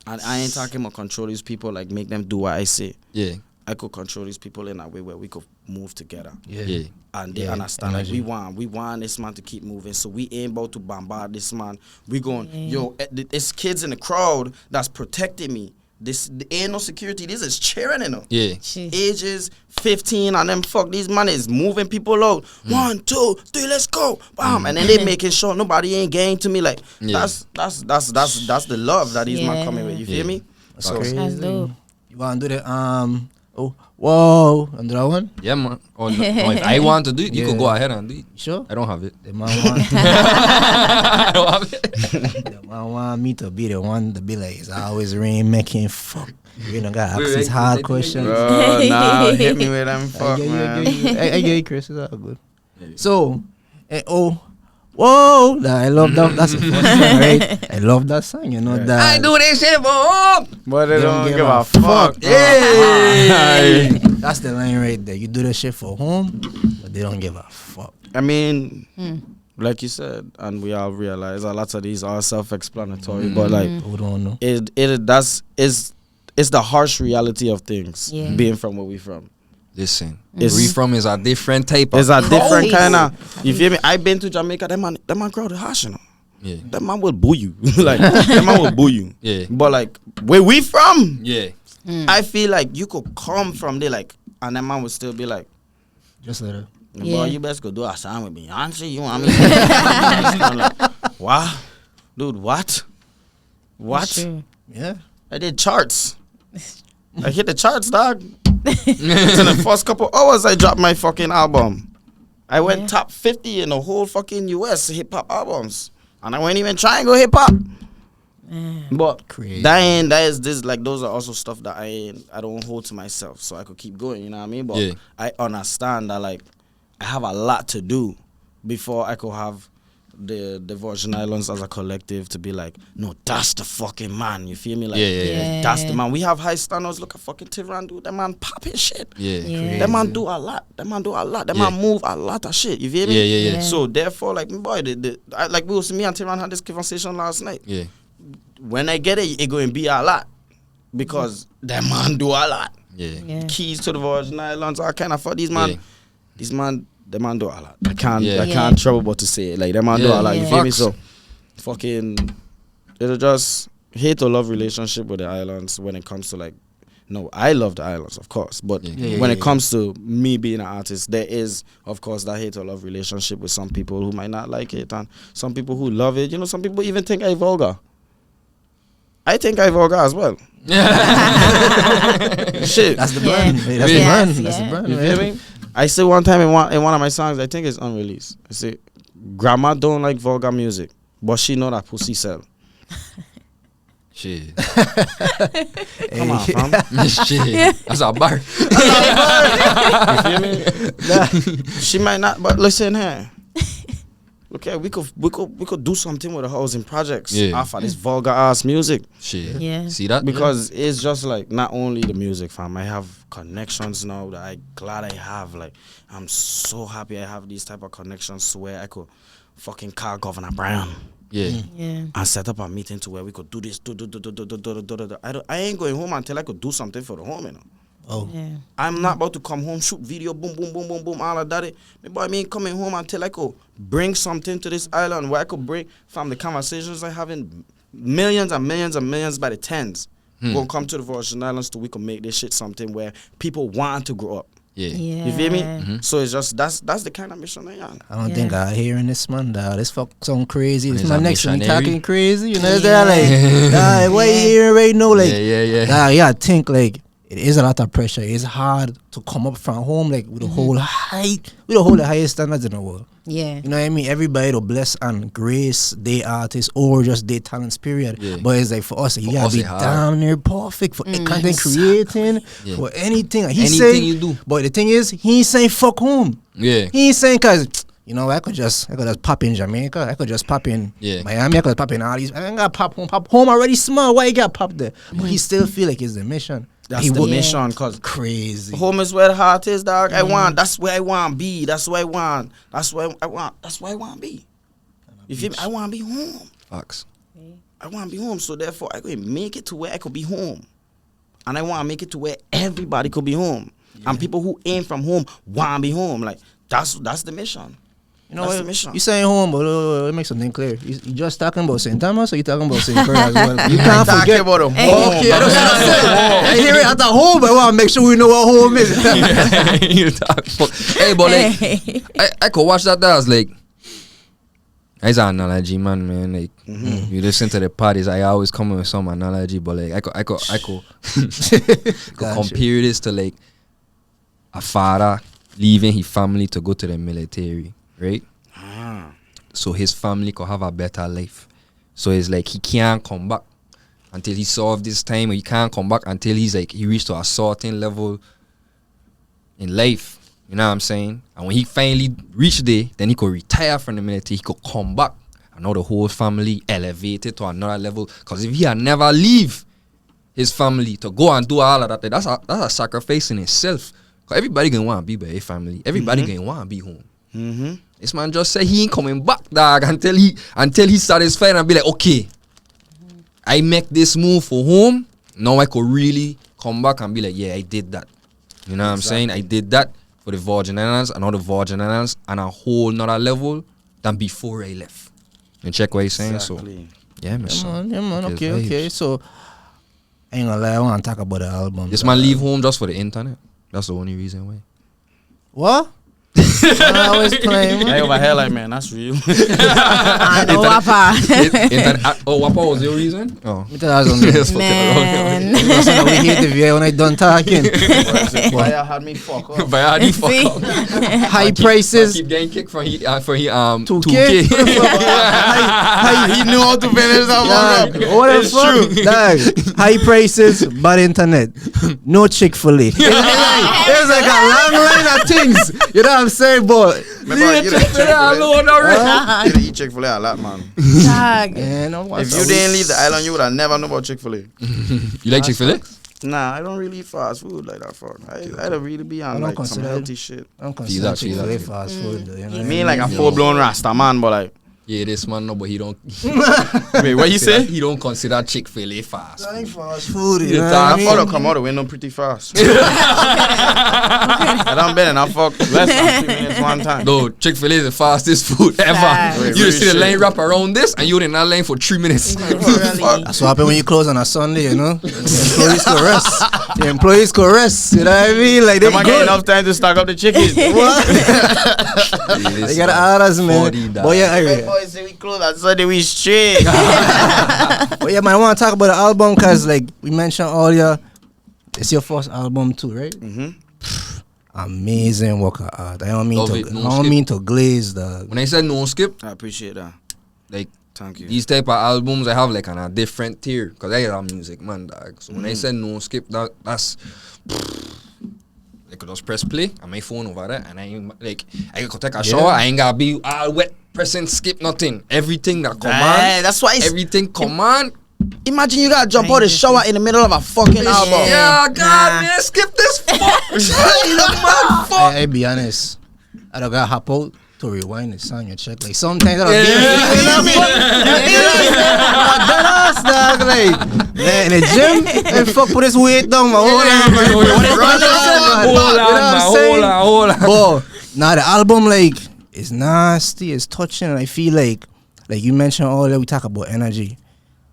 And I ain't talking about control these people like make them do what I say. Yeah. I could control these people in a way where we could move together. Yeah. And they Yeah, understand like energy. we want this man to keep moving. So we ain't about to bombard this man. We going, yo, it's kids in the crowd that's protecting me. This ain't no security. This is cheering in them. Yeah. Ages 15 and them fuck these man is moving people out. 1, 2, 3, let's go. Bam. And then they making sure nobody ain't getting to me. Like that's the love that these man coming with. You feel me? That's So crazy. That's dope. You want to do the whoa, and that one? Yeah, man. Or no, if I want to do it, you Yeah. could go ahead and do it. You sure? I don't have it. The man want, I don't have it. the man want me to be the one to be like, it's always rain making fuck. You don't got to ask Wait, these wait, hard wait, questions. bro, nah, hit me with them fuck, man. I get you, Chris. It's all good. So, Whoa, I love that. That's the first song, right? I love that song. You know that. I do this shit for home. But they don't give a fuck. Hey. That's the line right there. You do the shit for home, but they don't give a fuck. I mean, like you said, and we all realize a lot of these are self-explanatory, but like Who don't know? it's the harsh reality of things being from where we from. Listen, It's- where we from is a different type of. It's a different Cold. kind of. You feel me? I been to Jamaica. That man crowd is harsh, you know. Yeah. That man will boo you. Like that man will boo you. Yeah. But like where we from, Yeah. I feel like you could come from there, like, and that man would still be like, Just let it. Yeah. boy, you best go do a song with Beyonce. You want me? I'm like, what, dude? What? Sure. Yeah. I did charts. I hit the charts, dog. In the first couple hours, I dropped my fucking album. I went top 50 in the whole fucking US hip hop albums, and I wasn't even trying to go hip hop. But Crazy. those are also stuff that I don't hold to myself, so I could keep going. You know what I mean? But Yeah. I understand that like I have a lot to do before I could have the Virgin Islands as a collective to be like, no, that's the fucking man. You feel me? Like, Yeah. that's the man. We have high standards. Look at fucking Tiran, dude. That man popping shit. Yeah. That man do a lot. That man Yeah. move a lot of shit. You feel me? Yeah. So therefore, like, boy, like me and Tiran had this conversation last night. Yeah. When I get it going to be a lot because that man do a lot. Yeah. Keys to the Virgin Islands, all kind of for these man. Yeah. These man, the man do a lot. I can't Yeah. trouble but to say it. Like, that man do a lot. You Yeah. feel me? Facts. So, fucking, it'll just hate or love relationship with the islands when it comes to, like, no, I love the islands, of course. But when it comes to me being an artist, there is, of course, that hate or love relationship with some people who might not like it and some people who love it. You know, some people even think I vulgar. I think I vulgar as well. Shit. That's the Yeah. brand. Hey, that's the Yes, brand. That's yeah. the brand. You man. feel me? I say one time in one of my songs, I think it's unreleased. I say, Grandma don't like vulgar music, but she know that pussy sell. Shit. Come on, fam. Shit. That's a bar. You feel me? She might not, but listen here. Okay, we could do something with the housing projects off of this vulgar ass music. Shit. Yeah. See that? Because it's just like not only the music, fam. I have connections now that I glad I have. Like, I'm so happy I have these type of connections to where I could fucking call Governor Brown Yeah. Yeah. and set up a meeting to where we could do this. I ain't going home until I could do something for the home, you know. Oh. Yeah. I'm not about to come home, shoot video, boom, boom, boom, boom, boom, all of that. Me boy, me ain't coming home until I could bring something to this island where I could bring from the conversations I have in millions and millions and millions by the tens. Gonna come to the Virgin Islands so we can make this shit something where people want to grow up. Yeah. Yeah. You feel me? So it's just that's the kind of mission I am. I don't Yeah. think I hearing this man, dog. This fuck sound crazy. This He's man a next to me missionary. talking crazy. You know what Yeah. I'm saying? Like, dog, what you hearing right now? Like, Yeah. yeah, I think like it is a lot of pressure. It's hard to come up from home like with the whole the highest standards in the world. Yeah. You know what I mean? Everybody to bless and grace their artists or just their talents, period. Yeah. But it's like for us, you For gotta us, be it hard. down there perfect for content creating, Yeah. for anything. He Anything say, you do. but the thing is, he ain't saying fuck home. Yeah. He ain't saying cause you know I could just pop in Jamaica, I could just pop in Miami, I could pop in all these. I ain't got pop home already small. Why you got pop there? But he still feel like it's the mission. That's he the would- mission, cause Crazy. home is where the heart is, dog. That's where I want to be. That's where I want. That's where I want to be. You feel me? I want to be home. Facts. I want to be home. So therefore, I could make it to where I could be home. And I want to make it to where everybody could be home. And people who ain't from home want to be home. Like, that's the mission. You know That's what? the mission. You saying home, but let me make something clear. You just talking about St. Thomas, or you talking about St. Clair as well? You can't Talking forget. about the home. Okay, that's what I'm saying. I hear it at the home, but I want to make sure we know what home is. You talk fuck. Hey, but like, I could watch that. That was like, it's an analogy, man. Like, you listen to the parties, I always come up with some analogy, but like, I could compare this to like a father leaving his family to go to the military, right? So his family could have a better life. So it's like he can't come back until he solved this time, or he can't come back until he's like he reached to a certain level in life. You know what I'm saying? And when he finally reached there, then he could retire from the military. He could come back. I know the whole family elevated to another level. Because if he had never leave his family to go and do all of that, that's a sacrifice in itself. Because everybody gonna want to be by their family. Everybody gonna want to be home. Mm-hmm. This man just said he ain't coming back, dog, until he satisfied and be like, okay, I make this move for home. Now I could really come back and be like, yeah, I did that. You know what I'm saying? I did that for the Virginians and all the Virginians on a whole nother level than before I left. You check what he's saying? Exactly. So, yeah, man. Yeah, man. Because Okay. vibes. So, I ain't gonna lie, I want to talk about the album. This man leave home just for the internet. That's the only reason why. What? I always playing, Hey, man. over here, like, man, that's real. On WAPA. Oh, WAPA was your reason? Oh. Me tell you something. Yes, fuck it. Man. That's how we hate the VA when I done talking. Why you had me fuck up? But I did fuck See? up. High prices. Keep getting kicked for 2K. 2K. He knew how to finish that Dog, one. what the It's fuck? true. Dog, high prices, bad internet. No Chick-fil-A. It's like a long line of things. You know what I'm saying, boy? Remember, you done eat Chick-fil-A a lot, man. Dog. Man, I want If you some- didn't leave the island, you would have never known about Chick-fil-A. You like Chick-fil-A? Nah, I don't really eat fast food like that. Fuck. I don't really be I on don't like some consider healthy shit. I don't Feel consider that, feel Chick-fil-A that. fast food. though, you know what I Me like a Yeah. full-blown Rasta man, but like, Yeah, this man, no, but he don't. wait, what you say? He don't consider Chick-fil-A fast. I ain't fast food. You Yeah, know what dog. I I mean? follow come out the window pretty fast. I done been and I fuck less than 3 minutes one time. No, Chick-fil-A is the fastest food ever. Facts. Wait, You real just see the shit. lane wrap around this, and you're in that lane for 3 minutes. Really. That's what happen when you close on a Sunday, you know? The employees could rest. The employees could rest. You know what I mean? Like, they Am I getting good. enough time to stock up the chickens? What? They got orders, man. 40 But yeah, Hey, I, boys say we close on Sunday, we straight. but yeah, man, I want to talk about the album because, like, we mentioned earlier, it's your first album too, right? Mm-hmm. Amazing work of art. I don't mean Love to. it, no I don't skip. mean to glaze the. When I said no skip, I appreciate that. like Thank you. these type of albums, I have like on a different tier because I have music, man, dog. So when I said no skip, that's. I could just press play on my phone over there, and I ain't, like I could take a shower. I ain't gotta be all wet, pressing skip nothing. Everything that come on, That's why it's, everything come on. imagine you gotta jump out the shower in the middle of a fucking album. Yeah, God, Nah. man, skip this fuck. Man, fuck. I be honest. I don't gotta hop out to rewind the song and check. Like sometimes I don't dog. Like man, in the gym, and fuck put this weight down my whole Hold on. But now the album like it's nasty, it's touching, and I feel like you mentioned earlier, we talk about energy.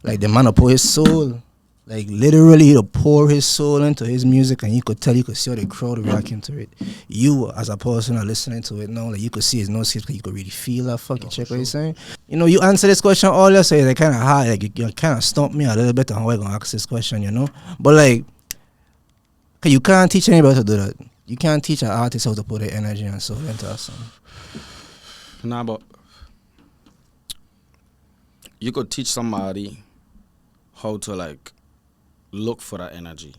Like the man will pour his soul. Like literally he'll pour his soul into his music, and you could see how the crowd reacting to it. You as a person are listening to it now, like you could see his no skips, you could really feel that fucking check what he's saying. You know, you answer this question earlier, so it's like kinda hard, like you kinda stumped me a little bit on how I gonna ask this question, you know? But like, 'cause you can't teach anybody to do that. You can't teach an artist how to put their energy and soul into a song. Nah, but you could teach somebody how to like look for that energy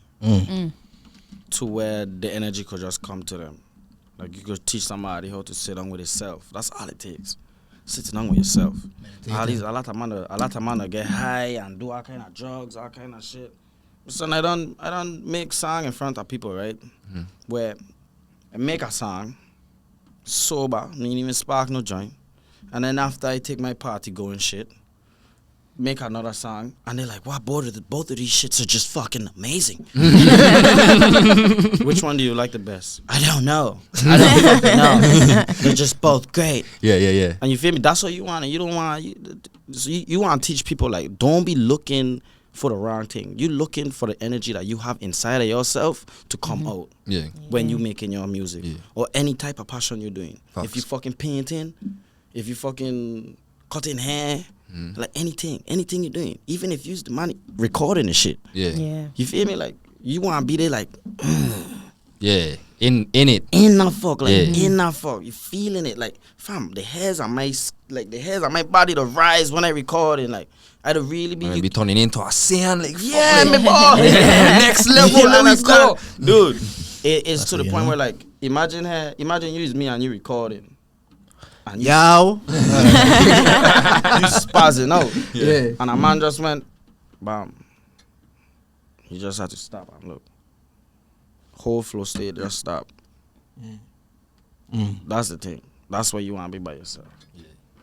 to where the energy could just come to them. Like you could teach somebody how to sit down with yourself. That's all it takes. Sitting down with yourself. A lot of man get high and do all kind of drugs, all kind of shit. So I don't make song in front of people, right? Where I make a song sober, ain't even spark no joint, and then after I take my party going shit, make another song, and they're like, wow, both of these shits are just fucking amazing. Which one do you like the best? I don't know. I don't fucking know. They're just both great. Yeah. And you feel me? That's what you want. And you don't want, you want to teach people, like, don't be looking for the wrong thing. You looking for the energy that you have inside of yourself to come out Yeah. when you making your music. Yeah. Or any type of passion you're doing. Facts. If you fucking painting, if you fucking cutting hair, like anything you're doing, even if you use the money recording the shit, Yeah. Yeah. you feel me? Like you want to be there, like Yeah. In it. in that fuck, like Yeah. in that fuck, you feeling it, like fam, the hairs on my body to rise when I record, and like I'd really be, I be turning into a scene like yeah, fuck, me boy. next level. You Let me understand? go. Dude. It's to the what point you where like imagine you is me and you recording. And you, Yow. you spazzing out. Yeah. And a man just went, bam. He just had to stop and look. Whole flow state just stop. That's the thing. That's where you want to be by yourself.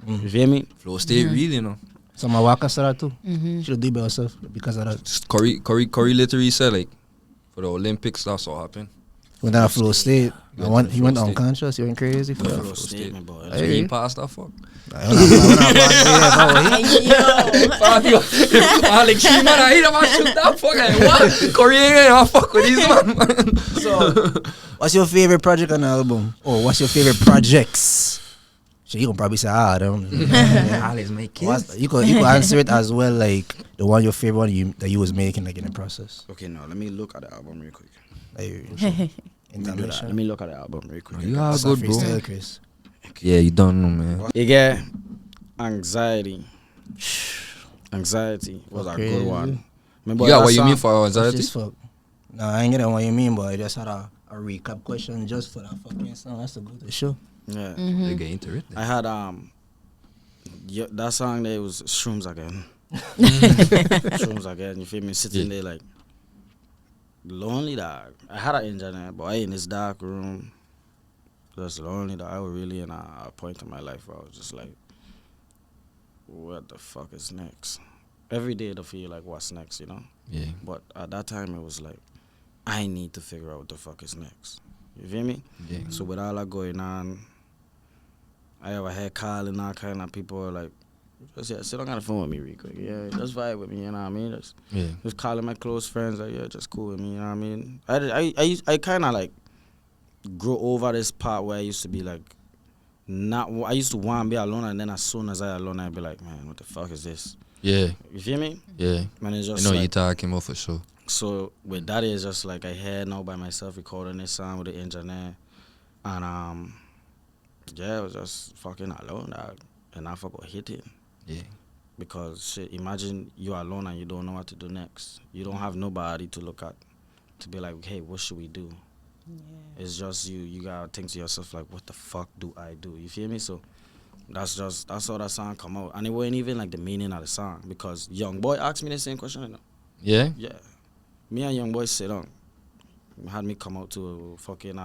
You feel me? Flow state real, you know. So my walk us that too. Should do by yourself because of that. Just Corey literally said like for the Olympics that's what happened. When that flow state, Yeah, he went flow state. unconscious. You went crazy for that. Flow state, my boy. Hey. He passed that fuck. Like she man, I hate him. I shoot that fuck. Like, what? Corey ain't gonna fuck with these man. So, what's your favorite project on the album? Or what's your favorite projects? So you can probably say, them. Alex make kids. You could answer it as well, like the one your favorite one that you was making, like in the process. Okay, now let me look at the album real quick. Like, Let me look at the album real quick. You are That's a good, bro. freestyle, Chris. Yeah, you don't know, man. You get anxiety. Anxiety was a good one. Remember You got that what you song? mean for That's anxiety? just fuck. No, I ain't getting what you mean, but I just had a recap question just for that fucking song. That's a good show. Yeah. They get into it. I had that song there was Shrooms Again. Shrooms Again, you feel me? Sitting there like lonely dog. I had an internet, but I in this dark room. Just lonely dog. I was really in a point in my life where I was just like, what the fuck is next? Every day to feel like what's next, you know? Yeah. But at that time it was like, I need to figure out what the fuck is next. You feel me? Yeah. So with all that going on, I have a head calling all kind of people like, just sit on the phone with me real quick. Yeah, just vibe with me, you know what I mean? Just calling my close friends like, yeah, just cool with me, you know what I mean? I kind of like grew over this part where I used to be like, I used to want to be alone, and then as soon as I alone, I'd be like, man, what the fuck is this? Yeah. You feel me? Yeah. Man, it's I just know like, you talking about for sure. so with that, it's just like I had now by myself recording this song with the engineer, and yeah, it was just fucking alone, dog. Enough about hitting. Yeah. Because shit, imagine you're alone and you don't know what to do next. You don't have nobody to look at to be like, hey, what should we do? Yeah. It's just you. You gotta think to yourself like, what the fuck do I do? You feel me? So that's how that song come out, and it wasn't even like the meaning of the song because Young Boy asked me the same question. You know? Yeah? Yeah. Me and Young Boy sit down. Had me come out to fucking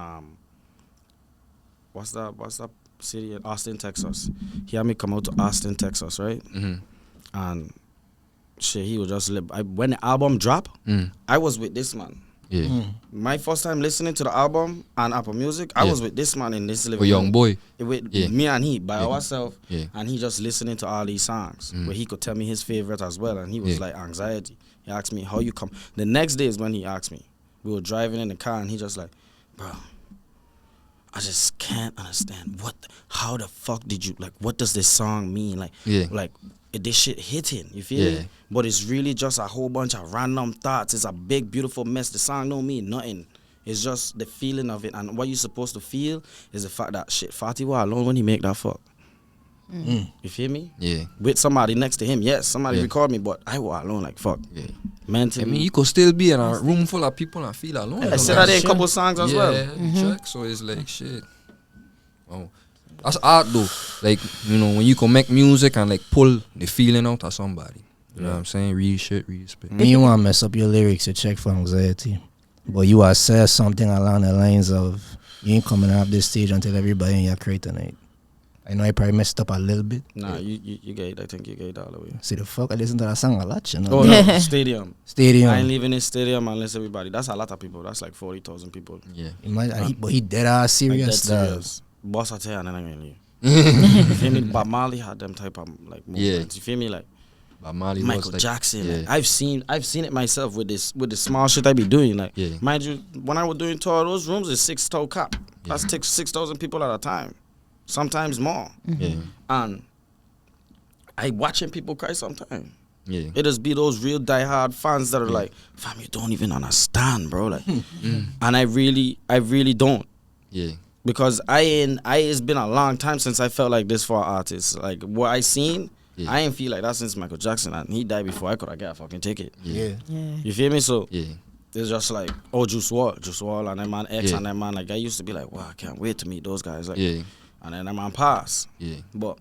what's that city in Austin, Texas. He had me come out to Austin, Texas, right? Mm-hmm. And shit, he was just when the album dropped, I was with this man. Yeah. My first time listening to the album on Apple Music, I was with this man in this living For Young Boy. With Yeah. me and he by ourselves, Yeah. and he just listening to all these songs where he could tell me his favorite as well, and he was like anxiety. He asked me how you come. The next day is when he asked me. We were driving in the car, and he just like, bro, I just can't understand how the fuck did you like? What does this song mean? Like, this shit hitting. You feel me? But it's really just a whole bunch of random thoughts. It's a big, beautiful mess. The song don't mean nothing. It's just the feeling of it, and what you're supposed to feel is the fact that shit, Ffawty was alone when he make that fuck. You feel me? Yeah. With somebody next to him, yes, somebody record me, but I was alone like fuck. Yeah. Mentally. I mean, you could still be in a room full of people and feel alone. I said that in a couple songs as well. Check. So it's like shit. Oh, that's art though. Like, you know, when you can make music and like pull the feeling out of somebody. You know what I'm saying? Real shit, real spit. Me, you want to mess up your lyrics, you check for anxiety. But you are say something along the lines of, you ain't coming off this stage until everybody in your crate tonight. I know I probably messed up a little bit. Nah, you get it. I think you get it all the way. See the fuck, I listen to that song a lot, you know. Oh, no, stadium. Stadium. I ain't leaving this stadium unless everybody. That's a lot of people. That's like 40,000 people. Yeah. Imagine, but he dead ass serious. Like dead serious. Boss, I tell you, and then I'm gonna leave. You feel me? Bob Marley had them type of like movements. You feel me? Like But Marley Michael was like, Jackson. Yeah. Like, I've seen it myself with the small shit I be doing. Like, mind you, when I was doing tour, those rooms is 6,000 cap. That's 6,000 people at a time, sometimes more. Yeah. And I watching people cry sometimes. Yeah. It just be those real diehard fans that are like, fam, you don't even understand, bro. Like, and I really don't. Yeah. Because it's been a long time since I felt like this for artists. Like what I seen, I ain't feel like that since Michael Jackson, and he died before I could have got a fucking ticket. Yeah. You feel me? So it's just like, oh, Juice WRLD, and that man X, Yeah. and that man, like, I used to be like, wow, I can't wait to meet those guys. Like, Yeah. and then that man pass. Yeah. But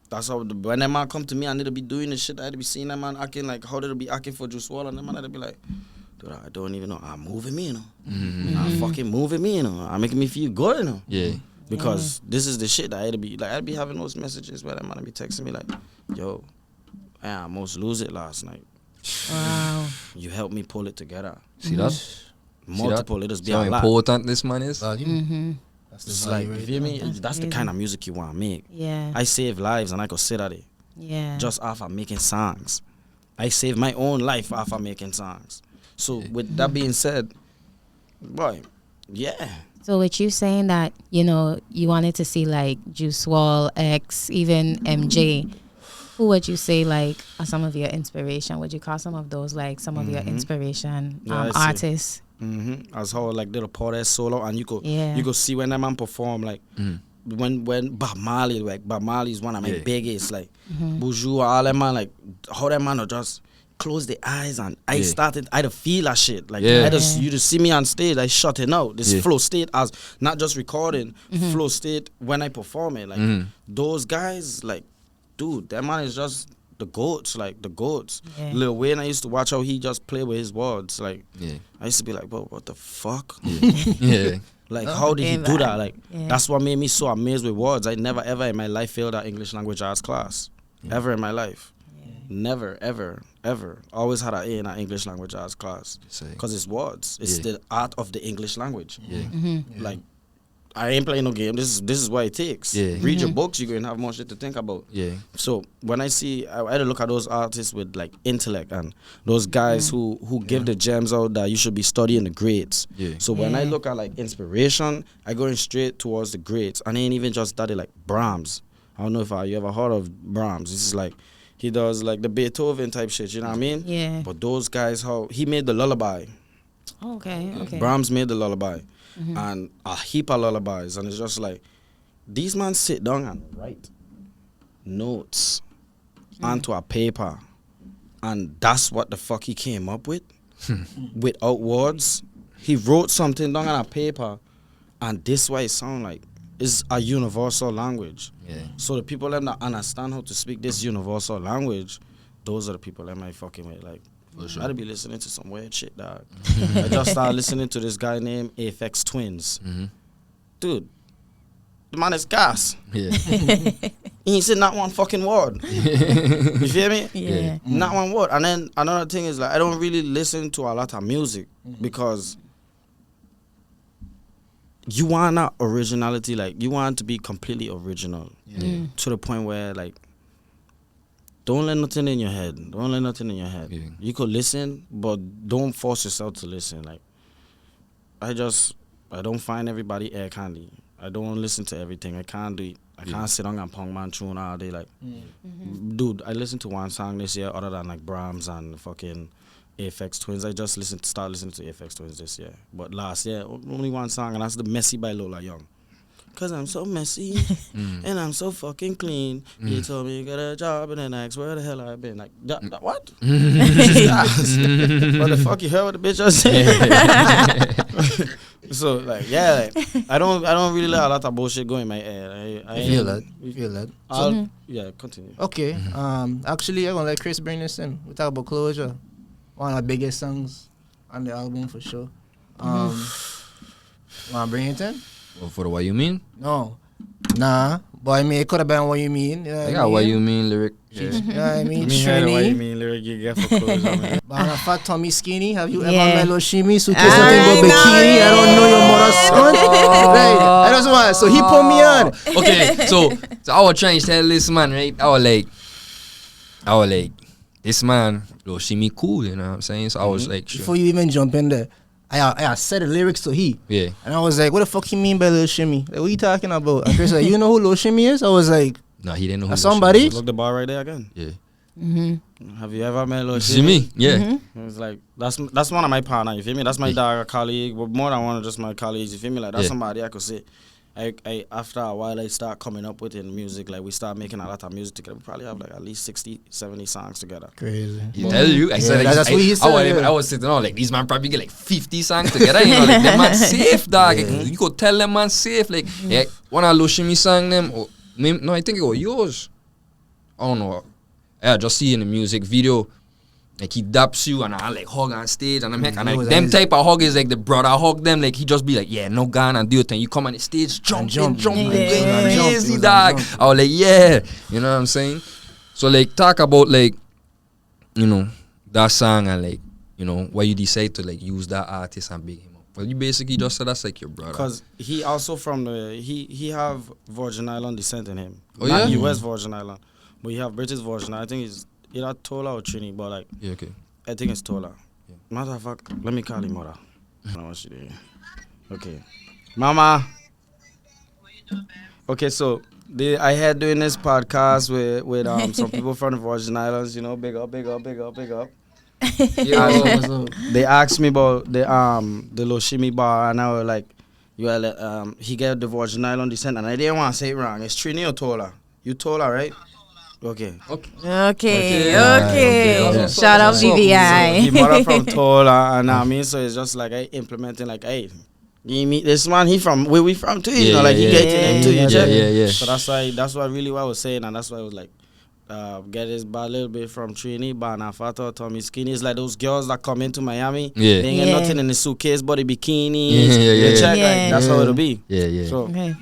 that's how, when that man come to me, I need to be doing the shit. I had to be seeing that man acting like, how did it be acting for Juice WRLD? And that man had to be like, dude, I don't even know. I'm moving me, you know. I'm fucking moving me, you know. I'm making me feel good, you know. Yeah. Because this is the shit that I had to be, like, I'd be having those messages where that man would be texting me like, yo, I almost lose it last night. Wow. You helped me pull it together. See that? Multiple, it is be See a how lot. important this man is? Value. That's It's the like, value you right feel there. me? That's the crazy. kind of music you want to make. Yeah. I save lives and I could sit at it Yeah. just off of making songs. I save my own life off of making songs. So with that being said, boy, yeah. So with you saying that, you know, you wanted to see like Juice WRLD, X, even MJ, who would you say like are some of your inspiration? Would you call some of those like some of your inspiration Yeah, I see. artists? As how like little Porter solo, and you could Yeah. you could see when that man perform, like when Bob Marley, like Bob Marley is one of my biggest, like Bourgeois, all that man, like how that man would just close the eyes, and I to feel that shit. Like Yeah. you just see me on stage, I shut it out. This flow state as not just recording, flow state when I perform it. Like those guys, like dude, that man is just the goats, like the goats. Yeah. Lil Wayne, I used to watch how he just play with his words. Like Yeah. I used to be like, bro, what the fuck? Yeah. Like, how did he do that? Like, Yeah. that's what made me so amazed with words. I never, ever in my life failed that English language arts class. Ever in my life. Never, ever, ever. Always had an A in an English language arts class. Say. Because it's words. It's Yeah. the art of the English language. Yeah. Like, I ain't playing no game. This is what it takes. Yeah. Read your books, you're going to have more shit to think about. Yeah. So when I had to look at those artists with like intellect and those guys who give the gems out that you should be studying the grades. Yeah. So when I look at like inspiration, I go in straight towards the grades. And I ain't even just study like Brahms. I don't know if you ever heard of Brahms. This is like, he does like the Beethoven type shit, you know what I mean? Yeah. But those guys, how he made the lullaby. Okay. Okay. Brahms made the lullaby. And a heap of lullabies. And it's just like, these man sit down and write notes onto a paper. And that's what the fuck he came up with. Without words. He wrote something down on a paper. And this way it sound like it's a universal language. Yeah. So the people that understand how to speak this universal language, those are the people that I fucking with. Like, For sure. I'd be listening to some weird shit, dog. I just started listening to this guy named Aphex Twins. Dude, the man is gas. Yeah. He ain't said not one fucking word. You feel me? Yeah. Not one word. And then another thing is, like, I don't really listen to a lot of music because you want that originality, like, you want to be completely original to the point where, like, don't let nothing in your head. Don't let nothing in your head. Yeah. You could listen, but don't force yourself to listen. Like, I don't find everybody air candy. I don't listen to everything. I can't do it. I can't sit on and punk man tune all day. Like, dude, I listened to one song this year other than like Brahms and fucking Aphex Twins. I just started listening to Aphex Twins this year. But last year, only one song, and that's the Messy by Lola Young. Cause I'm so messy and I'm so fucking clean. You told me you got a job and then I asked where the hell I've been. Like, what? What the fuck, you heard what the bitch just said? So like, yeah, like, I don't really let a lot of bullshit go in my head. I Feel that. Feel that. Yeah, continue. Okay. Actually, I'm gonna let Chris bring this in. We talk about Closure, one of the biggest songs on the album for sure. Wanna bring it in? Well, for the What You Mean? No. Nah. But I mean, it could have been What You Mean. You know I got What You Mean lyric. You know what I mean? Me heard what you Trini. mean, lyric you get for closure, man. Bana Fat Tommy Skinny. Have you ever Yeah. met Loe Shimmy? So say something about bikini. I don't know your mother's son. Right. I just want. So he put me on. Okay, so I was trying to tell this man, right? I was like, this man, Loe Shimmy cool, you know what I'm saying? So I was like, sure. Before you even jump in there, I said the lyrics to he. Yeah. And I was like, what the fuck you mean by Loe Shimmy? Like, what you talking about? And Chris like, you know who Loe Shimmy is? I was like, No, he didn't know who That's Loe Shimmy somebody? was. Look the bar right there again. Yeah. Have you ever met Loe Shimmy? Shimmy? Yeah. It's like that's one of my partners, you feel me? That's my dog colleague, but more than one of just my colleagues, you feel me? Like that's Yeah. somebody I could say, I after a while I start coming up with in music. Like we start making a lot of music together. We probably have like at least 60, 70 songs together. Crazy. He tell you, I said, like, that's what he said. I was sitting on like these man probably get like 50 songs together. You know, like them man safe, dog. You go tell them man safe. Like, yeah, one of Loe Shimmy sang them. Or, no, I think it was yours. I don't know. I just see in the music video. Like he daps you and I like hug on stage and I'm like, them type of hug is like the brother hug them, like he just be like, yeah, no gun and do it, and you come on the stage, jump, crazy, dog. I was like, yeah, you know what I'm saying? So like talk about like, you know, that song and like, you know, why you decide to like use that artist and big him up. Well, you basically just said that's like your brother. Cause he also from the he have Virgin Island descent in him. Oh, Not yeah? US Virgin Island, but he have British Virgin. I think he's either Tola or Trini, but like Yeah, okay. I think it's Tola. Yeah. Matter of fact, let me call him mother. I don't know what she did. Okay, Mama. Okay, so I had doing this podcast with some people from the Virgin Islands. You know, big up. Yeah, What's up? They asked me about the Loe Shimmy bar, and I was like, he got the Virgin Island descent, and I didn't want to say it wrong. It's Trini or Tola? You Tola, right? Okay. Okay. Okay. Shout out So BBI. he mother from Tola, and I mean, so it's just like I implementing like, hey, you meet this man, he from where we from too, you know, like he getting him too, you check. yeah. So that's why really what I was saying, and that's why I was like, get this bar a little bit from Trini, Banafata, Tommy Skinny. It's like those girls that come into Miami, Yeah. they ain't Yeah. got nothing in the suitcase, but the bikinis, Yeah. you check, Yeah. like that's how it'll be. Yeah. So Okay.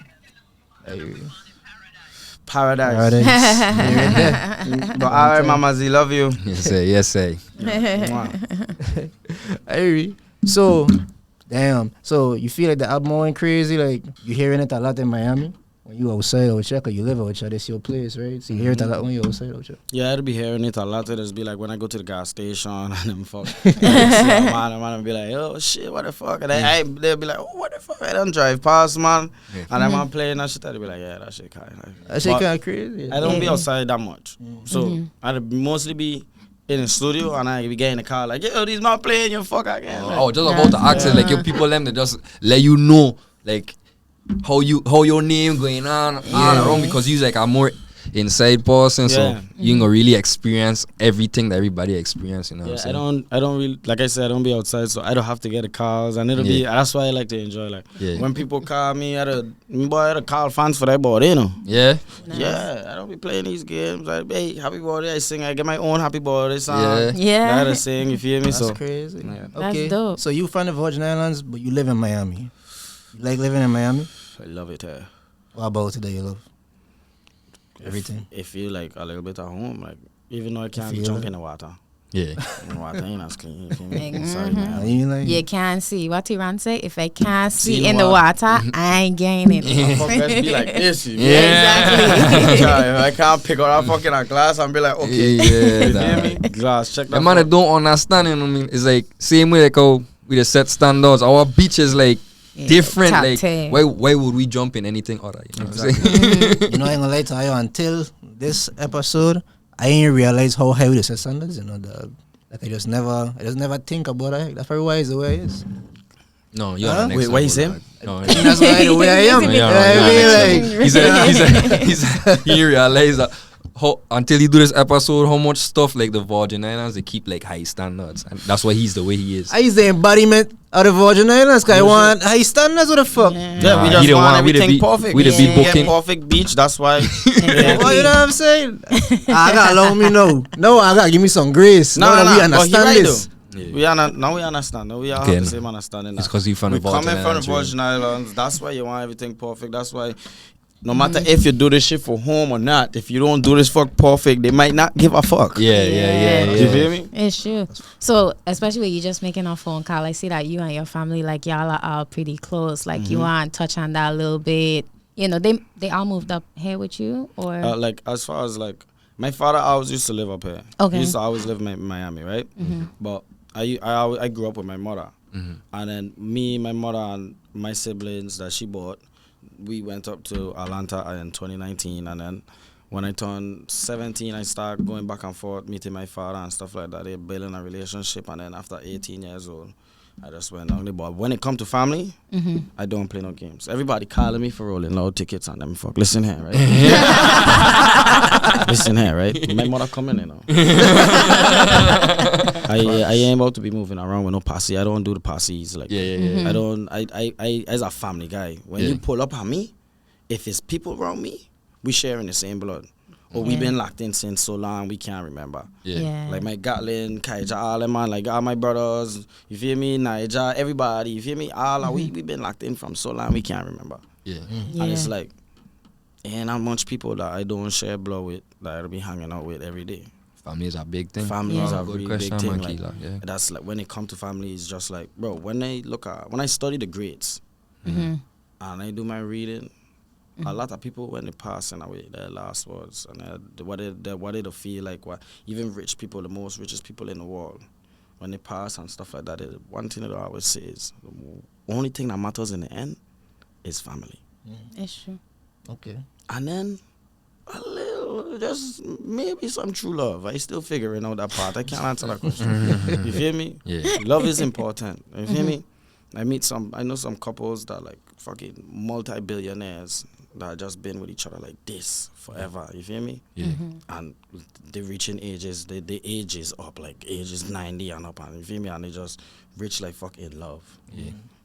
paradise. But alright, Mama Z, love you. Yes, say. Mwah. Hey, so, damn. So you feel like the album went crazy? Like you hearing it a lot in Miami when you outside or check, or you live out there. This your place, right? So you hear it a lot when you outside out there. Yeah, I'd be hearing it a lot. It'll be like when I go to the gas station and them fuck. Like, see a man be like, oh shit, what the fuck? And they'll be like, oh, what the fuck? I don't drive past, man. Yeah. And I'm playing that shit. I'd be like, yeah, that shit kind of. That shit kind of crazy. I don't be Yeah. outside that much. So I'd mostly be in the studio and I be getting in the car like, yo, these man playing your fuck again. I was just about to ask it, like your people them to just let you know like how your name going on all around, because you like a more inside person, so Yeah. you ain't gonna really experience everything that everybody experience, you know what I'm Yeah, saying? I don't really, like I said, I don't be outside, so I don't have to get the calls, and it'll be, that's why I like to enjoy, like, Yeah. when people call me, I don't call fans for that boy, you know. Yeah? Yeah, I don't be playing these games, like, hey, happy birthday, I sing, I get my own happy birthday song. Yeah. Yeah. I sing, you feel me, That's so. crazy. Yeah. That's Okay. dope. So you from the Virgin Islands, but you live in Miami. You like living in Miami? I love it here. What about today you love? Everything. It feel like a little bit at home, like, even though I can't feel jump it? in the water. Yeah. In the water ain't as clean, you feel me? Mhm. Sorry, man. You like You can't see. What Tiran say? If I can't see See in the the water, I ain't getting My it. fuck best be like this, you feel me? Exactly. I can't pick up that fucking glass and be like, okay, Yeah, you dog. feel me? Glass, check that. The man fuck. that don't understand, you know what I mean? It's like same way like how we the set standards. Our beach is like different. Top Like 10. why would we jump in anything other? You know what I'm saying? You know, I ain't gonna lie to you, until this episode, I ain't realize how high the set standards, you know, like I just never think about it. That's probably why it's the way it is. No, you're Huh? on the next Wait, what you level, say? dog. No, That's why the way I am. Yeah, You know what yeah, I mean? yeah. Like, he said he realized that how, until he do this episode, how much stuff like the Virgin Islands they keep like high standards, and that's why he's the way he is. I is the embodiment of the Virgin Islands. Cause I want high standards. What the fuck? Yeah, we Nah, just he the want one- we the everything beat- perfect. we the beat Get booking. perfect beach, that's why. Well, you know what I'm saying? I gotta allow me know. No, I gotta give me some grace. No, Now no, that we no, but he understand right this. Yeah. Now we understand. Now we all Okay, have the no. same understanding. It's now. because he from We the Virgin coming from the Islands. really. Virgin Islands. That's why you want everything perfect. That's why no matter if you do this shit for home or not, if you don't do this fuck perfect, they might not give a fuck. Yeah. You feel me? It's true. So, especially when you just making a phone call, I see that you and your family, like y'all are all pretty close. Like you want to touch on that a little bit. You know, they all moved up here with you, or Like as far as like my father always used to live up here. Okay. He used to always live in Miami, right? But I grew up with my mother, and then me, my mother, and my siblings that she bought, we went up to Atlanta in 2019, and then when I turned 17, I started going back and forth, meeting my father and stuff like that. They building a relationship, and then after 18 years old, I just went on the ball. When it come to family, I don't play no games. Everybody calling me for rolling loud tickets and them fuck. Listen here, right? Listen here, right? My mother coming in now. I ain't about to be moving around with no posse. I don't do the posses. Like, I don't. I as a family guy, when you pull up on me, if it's people around me, we sharing the same blood. Or we been locked in since so long we can't remember. Like my Gatlin, Kaija, all them man, like all my brothers, you feel me? Naija, everybody, you feel me? All we been locked in from so long we can't remember. And it's like, ain't not much people that I don't share blood with, that I be hanging out with every day. Family is a big thing. Family is a good really question, big thing. Makila, Like, that's like when it come to family, it's just like, bro, when I study the grades and I do my reading, a lot of people when they passing away, their last words and what it'll feel like. What even rich people, the most richest people in the world, when they pass and stuff like that, one thing that I always say is the only thing that matters in the end is family. It's true. Okay. And then a little, just maybe some true love. I still figuring out that part. I can't answer that question. You feel me? Love is important. You feel me? I know some couples that like fucking multi-billionaires that just been with each other like this forever. You feel me? And they reaching ages, the age is up, like ages 90 and up, and you feel me? And they just rich like fucking love.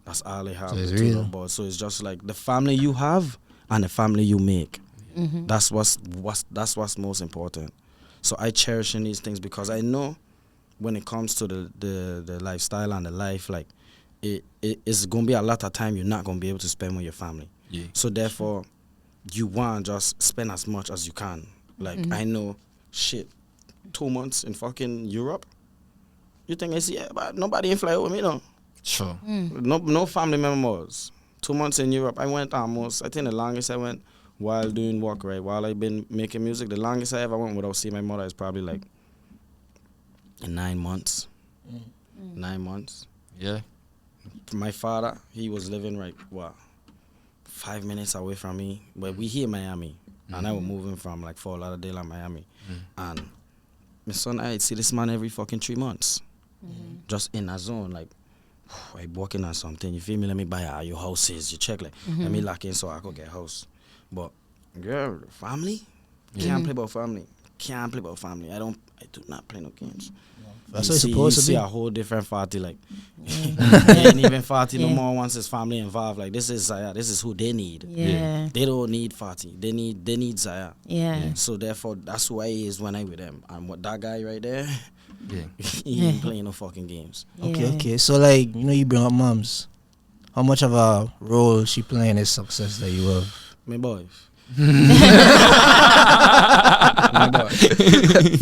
That's all they have. So it's real. About. So it's just like the family you have and the family you make. That's what's most important. So I cherish in these things because I know when it comes to the lifestyle and the life, like it's gonna be a lot of time you're not gonna be able to spend with your family. So therefore, you want to just spend as much as you can. Like I know, shit, 2 months in fucking Europe. You think I see? But nobody ain't fly with me, no. Sure. No family members. 2 months in Europe. I went almost. I think the longest I went while doing work, right? While I've been making music, the longest I ever went without seeing my mother is probably like 9 months. 9 months. Yeah. My father, he was living like 5 minutes away from me, but we here in Miami, and I was moving from like Fort Lauderdale and Miami, and my son, I see this man every fucking 3 months, just in a zone, like, I working on something, you feel me, let me buy your houses, you check, like, let me lock in so I could get a house, but, girl, family, can't play about family, I do not play no games. That's what it's supposed to be. You see a whole different party, like, ain't even party no more once his family involved. Like, this is Zaya, this is who they need. They don't need party, they need Zaya. So therefore, that's who I is when I with them. And what that guy right there, he ain't playing no fucking games. Okay. So like, you bring up moms. How much of a role she playing in this success that you have? My boy.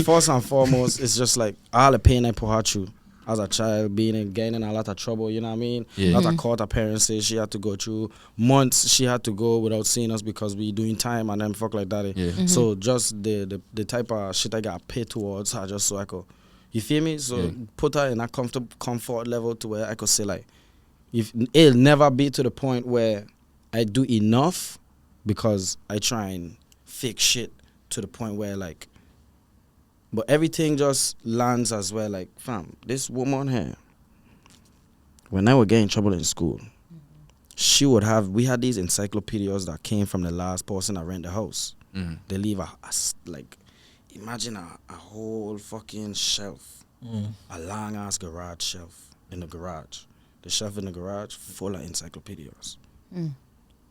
First and foremost, it's just like all the pain I put her through as a child, getting in a lot of trouble, you know what I mean? A lot of court appearances she had to go through. Months she had to go without seeing us because we doing time and then fuck like that. So just the type of shit I got paid towards her just so I could, you feel me? So put her in a comfort level to where I could say like, it'll never be to the point where I do enough because I try and fix shit to the point where like, but everything just lands as well. Like, fam, this woman here, when I would get in trouble in school, we had these encyclopedias that came from the last person that rent the house. They leave imagine a whole fucking shelf, a long ass garage shelf in the garage. The shelf in the garage full of encyclopedias.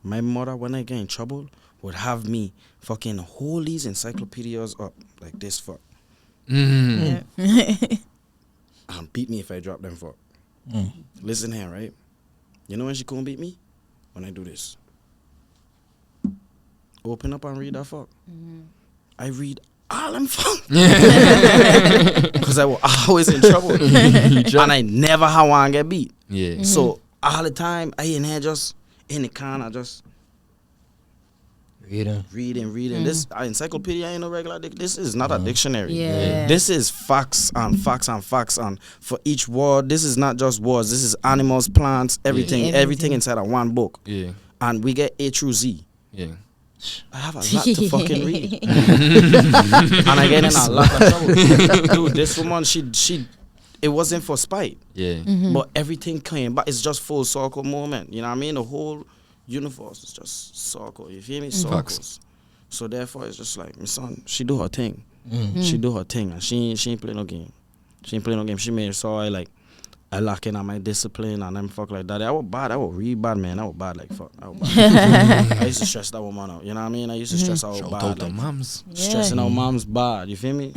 My mother, when I get in trouble, would have me fucking hold these encyclopedias up like this fuck. And beat me if I drop them fuck. Listen here, right? You know when she couldn't beat me? When I do this. Open up and read that fuck. I read all them fuck. Because I was always in trouble. And I never had one get beat. So all the time, I in here just in the corner, just reading. This encyclopedia ain't no regular. This is not a dictionary. This is facts and facts and facts. And for each word, this is not just words. This is animals, plants, everything inside of one book. And we get A through Z. I have a lot to fucking read. And I get in a lot of trouble. Dude, this woman, she it wasn't for spite. Yeah. But everything came back. It's just full circle moment. You know what I mean? The whole universe is just circle. You feel me? Circles. So therefore, it's just like, my son, she do her thing. She do her thing, and she ain't play no game. She ain't play no game. She made it so I lock in on my discipline and them fuck like that. I was bad. I was really bad, man. I was bad like fuck. I was bad. I used to stress that woman out. You know what I mean? I used to stress out Shout bad. out to Like, moms. stressing out mom's bad. You feel me?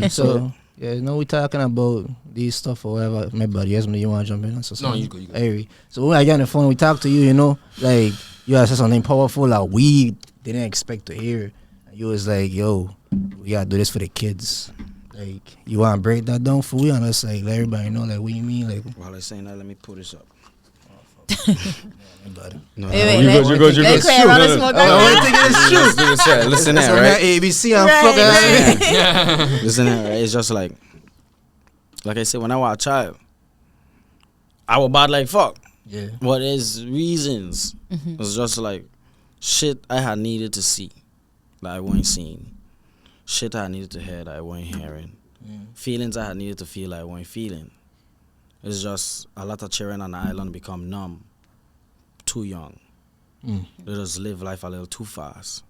So yeah, you know we talking about these stuff or whatever. My buddy, yes, you want to jump in? So No, you go. Hey, so when I get on the phone, we talk to you. You know, like you had said something powerful that we didn't expect to hear. And you was like, "Yo, we gotta do this for the kids." Like, you want to break that down for we and us, like, let everybody know, like, what you mean, like. While I saying that, let me pull this up. No, you good. Let's clear all the smoke. Listen there, right? ABC and fuck. Listen there, right? It's just like I said, when I was a child, I was bad like fuck. Yeah. But there's reasons. It's just like shit I had needed to see that I wasn't seeing. Shit I needed to hear that I wasn't hearing. Feelings I had needed to feel that I wasn't feeling. It's just a lot of children on the island become numb too young. They just live life a little too fast.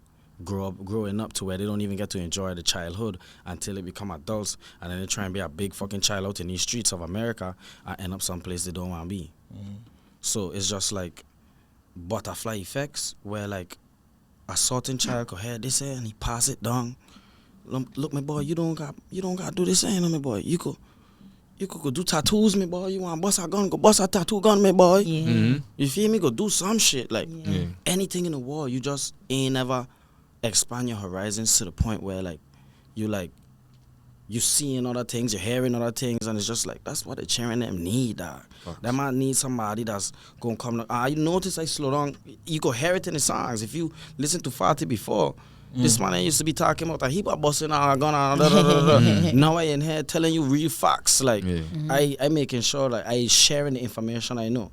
Growing up to where they don't even get to enjoy the childhood until they become adults, and then they try and be a big fucking child out in these streets of America and end up someplace they don't want to be. So it's just like butterfly effects where like a certain child could hear this and he pass it down. Look, my boy, you don't got to do this, ain't my boy. You could go do tattoos, my boy. You want to bust a gun, go bust a tattoo gun, my boy. You feel me? Go do some shit. Like, anything in the world, you just ain't never expand your horizons to the point where, like, you seeing other things, you're hearing other things, and it's just like, that's what the cheering them need, dog. They might need somebody that's going to come. You notice I slow down. You go hear it in the songs. If you listen to ffawty before, this man used to be talking about a heap of busting a gun and now I in here telling you real facts. Like, I making sure that I sharing the information I know.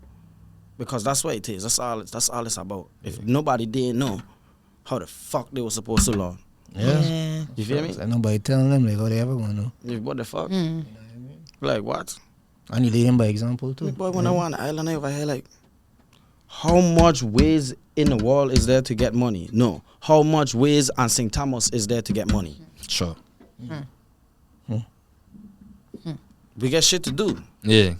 Because that's what it is. That's all it's about. If nobody didn't know, how the fuck they were supposed to learn? Yeah. You feel me? Like nobody telling them, like, how they ever going to know. What the fuck? Like, what? And you lead them by example, too. Boy, when I want an island over here, like, how much ways in the world is there to get money? No. How much ways on St. Thomas is there to get money? Sure. We got shit to do. Yeah.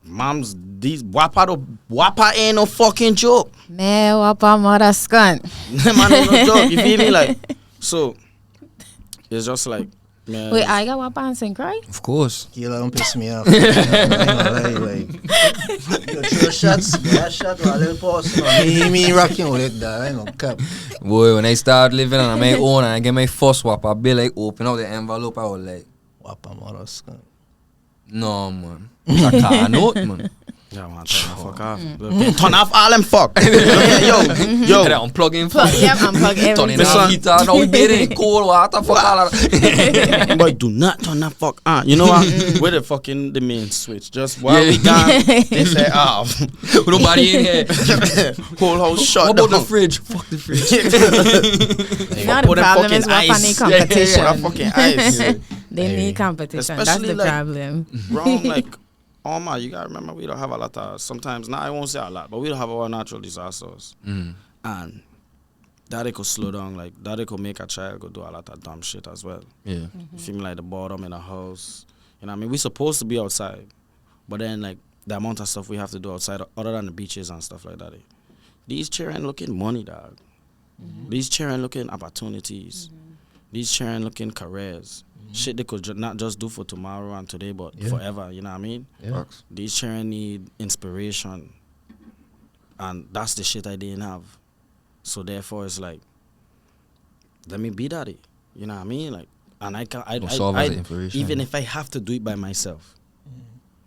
Moms, these WAPA ain't no fucking joke. Man, WAPA mother scunt. Man, ain't no joke. You feel me? Like, so it's just like, man. Wait, I got WAPA and St. Croix? Of course. You don't piss me off. Like, you throw shots, that shot, a little pause. Me rocking with it, dog. I ain't no cap. Boy, when I start living on my own and I get my first WAP, I be like, open up the envelope, I was like, Wapa mother scunt. no, man. I can't note, man. Yeah, man, turn the fuck off. Turn off all them fuck. Yo. Unplug him. Yeah, unplug Turn everything. it on heater. Now we get in cold water. Fuck all of that. Boy, do not turn that fuck on. You know what? Where the main switch? Just while we gone, they say off. Nobody in here. Whole house shut What down. about the fridge? Fuck the fridge. You know, the Put them problem is fucking WAPA need ice. competition. Put that fucking ice. They need competition. That's Especially the like- problem. Wrong, like, oh my, you gotta remember we don't have a lot of, sometimes, I won't say a lot, but we don't have our natural disasters. And that could slow down, like, that could make a child go do a lot of dumb shit as well. Yeah. You feel me, like the boredom in a house. You know what I mean? We're supposed to be outside, but then, like, the amount of stuff we have to do outside, other than the beaches and stuff like that. These children looking money, dog. These children looking opportunities. These children looking careers. Shit they could not just do for tomorrow and today, but forever. You know what I mean? Yeah. These children need inspiration, and that's the shit I didn't have. So therefore, it's like, let me be that. You know what I mean? Like, and I can, even if I have to do it by myself,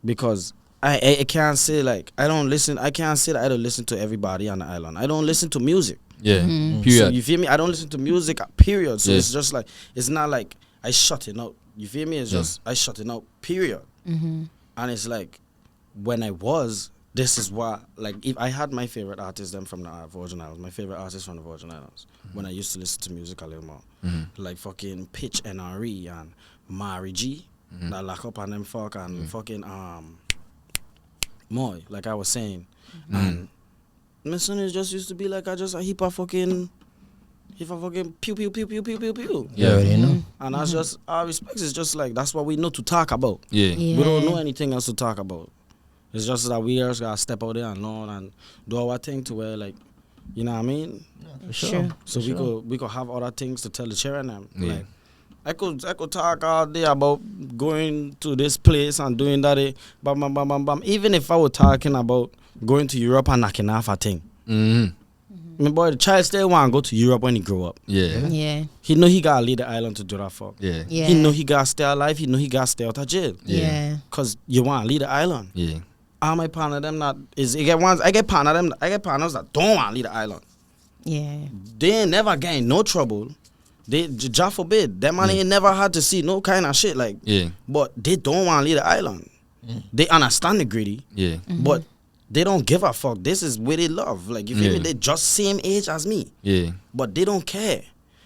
because I can't say like I can't say that I don't listen to everybody on the island. I don't listen to music. Yeah. So Period. you feel me? I don't listen to music. Period. So Yeah. it's just like, it's not like I shut it out. You feel me? It's just I shut it out. Period. And it's like, when I was, this is what, like, if I had my favorite artists them from the Virgin Islands, my favorite artists from the Virgin Islands, when I used to listen to music a little more, like fucking Pitch NRE and Mari G. that lock up on them fuck and fucking Moy, like I was saying. And my son is just used to be like a heap of fucking pew pew pew pew pew pew pew. Yeah, you know. And that's just our respects is just like that's what we know to talk about. Yeah. We don't know anything else to talk about. It's just that we just gotta step out there and learn and do our thing to where like, you know what I mean? For sure. So we could have other things to tell the children them. Yeah. Like I could talk all day about going to this place and doing that. Bam, bam, bam, bam, bam. Even if I were talking about going to Europe and knocking off a thing. My boy, the child still want to go to Europe when he grow up. Yeah. Yeah. He know he gotta leave the island to do that fuck. Yeah. Yeah. He know he gotta stay alive. He know he gotta stay out of jail. Yeah. Cause you want to leave the island. Yeah. All my partner them not is I get partners that don't want to leave the island. Yeah. They ain't never get in no trouble. They Jah forbid. That man ain't never had to see no kind of shit like. Yeah. But they don't want to leave the island. They understand the gritty, Yeah. but they don't give a fuck. This is where they love. Like you feel me? They just same age as me, Yeah. but they don't care.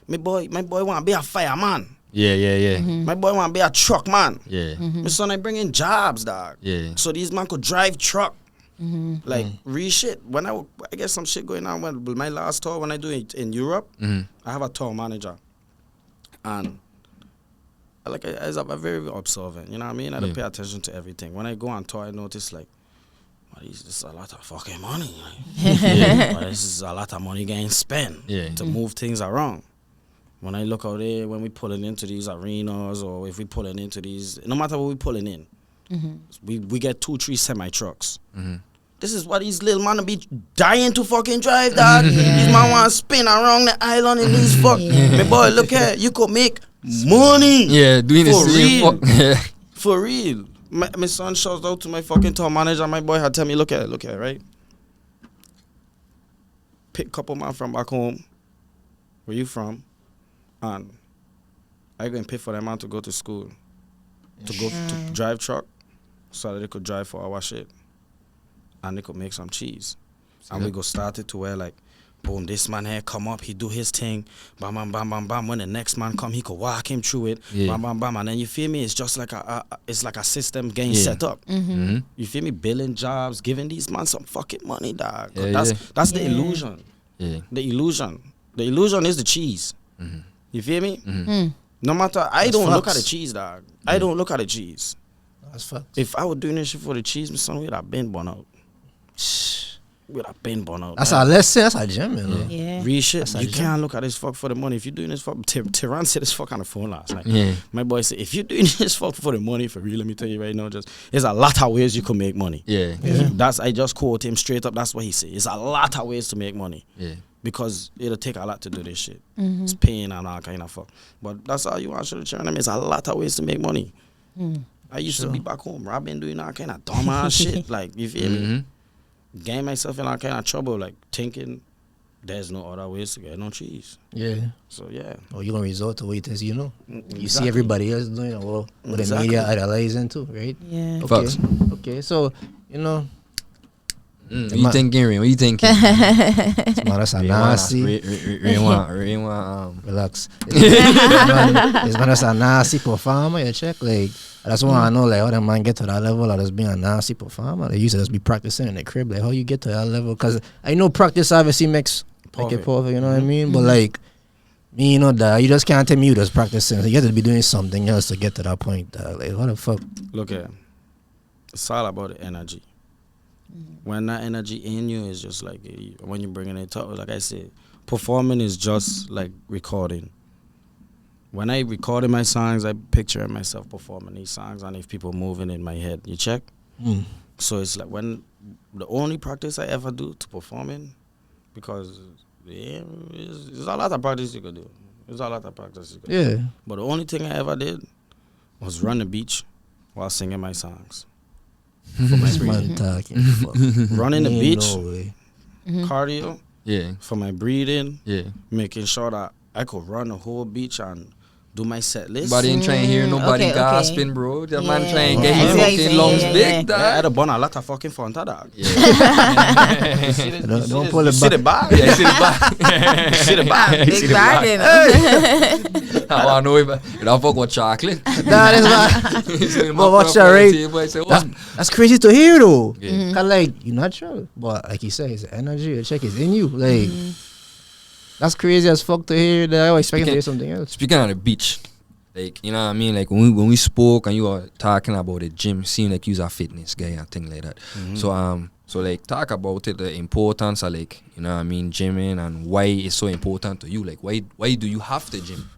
My boy want to be a fireman. Yeah. Yeah. My boy want to be a truck man. Yeah. My son I bring in jobs, dog. Yeah. So these man could drive truck. Like real shit. When I get some shit going on with my last tour when I do it in Europe, I have a tour manager, and like I'm very observant. You know what I mean? I don't pay attention to everything. When I go on tour, I notice like, this is a lot of fucking money. Like, this is a lot of money getting spent to move things around. When I look out there, when we pulling into these arenas or if we pulling into these, no matter what we pulling in, we get 2-3 semi trucks. This is what these little man be dying to fucking drive, dog. These man want to spin around the island in these fuck. My boy, look here, you could make money. Yeah, doing the For same real. fuck. Yeah. For real. My son shouts out to my fucking tour manager. My boy had tell me, look at it, right? Pick couple man from back home. Where you from? And I going to pay for them man to go to school. To go to drive truck. So that they could drive for our shit. And they could make some cheese. And we go start it to where like, boom, this man here come up, he do his thing, bam, bam, bam, bam, bam. When the next man come, he could walk him through it, bam, bam, bam. And then you feel me? It's just like it's like a system getting set up. You feel me? Billing jobs, giving these man some fucking money, dog. That's the illusion. Yeah. The illusion is the cheese. You feel me? No matter, I don't look at the cheese, dog. I don't look at the cheese. That's facts. If I were doing this shit for the cheese, my son, we'd have been born out. We'd have been born out. That's our lesson. That's our gem, you know. Yeah. Real shit. That's You a can't look at this fuck for the money. If you're doing this fuck, Tehran said this fuck on the phone last night. Yeah. My boy said, if you're doing this fuck for the money, for real, let me tell you right now, there's a lot of ways you can make money. Yeah. I just quote him straight up. That's what he said. It's a lot of ways to make money. Yeah. Because it'll take a lot to do this shit. It's pain and all kind of fuck. But that's all you want to show the children. It's a lot of ways to make money. I used to be back home. I've been doing all kind of dumb ass shit. Like, you feel me? Getting myself in all kind of trouble, like thinking there's no other ways to get no cheese. Yeah. So, yeah. Or you gonna resort to what it is, you know. You Exactly. see everybody else doing it, well, what the media idolizing too, right? Yeah. Okay. Facts. Okay, so, you know, What you thinking, Rin? What you thinking? man, that's a nasty. Relax. It's man, that's a nasty performer, you check, like, I just want to know, like, how the man get to that level of just being a nasty performer. They used to just be practicing in the crib, like, how you get to that level? Because I know practice obviously makes make it perfect, you know what I mean? But, like, me, you know, that you just can't tell me you just practicing. So you have to be doing something else to get to that point, dog. Like, what the fuck? Look at it's all about the energy. When that energy in you is just like, when you're bringing it up, like I said, performing is just like recording. When I recorded my songs, I picture myself performing these songs and if people moving in my head, you check? So it's like when the only practice I ever do to performing, because there's a lot of practice you could do. There's a lot of practice you could do. But the only thing I ever did was run the beach while singing my songs. For my breathing. Running the beach, cardio, for my breathing, making sure that I could run the whole beach and do my set list. Nobody ain't trying to hear nobody okay. gasping, bro. That man trying to Yeah, get his yeah, fucking yeah, lungs yeah, big, yeah. dog. I had to burn a lot of fucking Fanta, dog. Yeah. Don't pull You it see the back. bag? Yeah, see the back. You see the bag? See Big the bag, bag. you know. I want to know if I don't fuck with chocolate. That is why. But what's your rate? That's crazy to hear though. Yeah. Cause like you're natural, but like you said, it's the energy. The check is in you. Like that's crazy as fuck to hear. That I was expecting to hear something else. Speaking of the beach, like, you know what I mean? Like, when we spoke and you were talking about the gym, seeing like you're a fitness guy and things like that. So like, talk about it, the importance of, like, you know what I mean, gymming, and why it's so important to you. Like, why do you have to gym?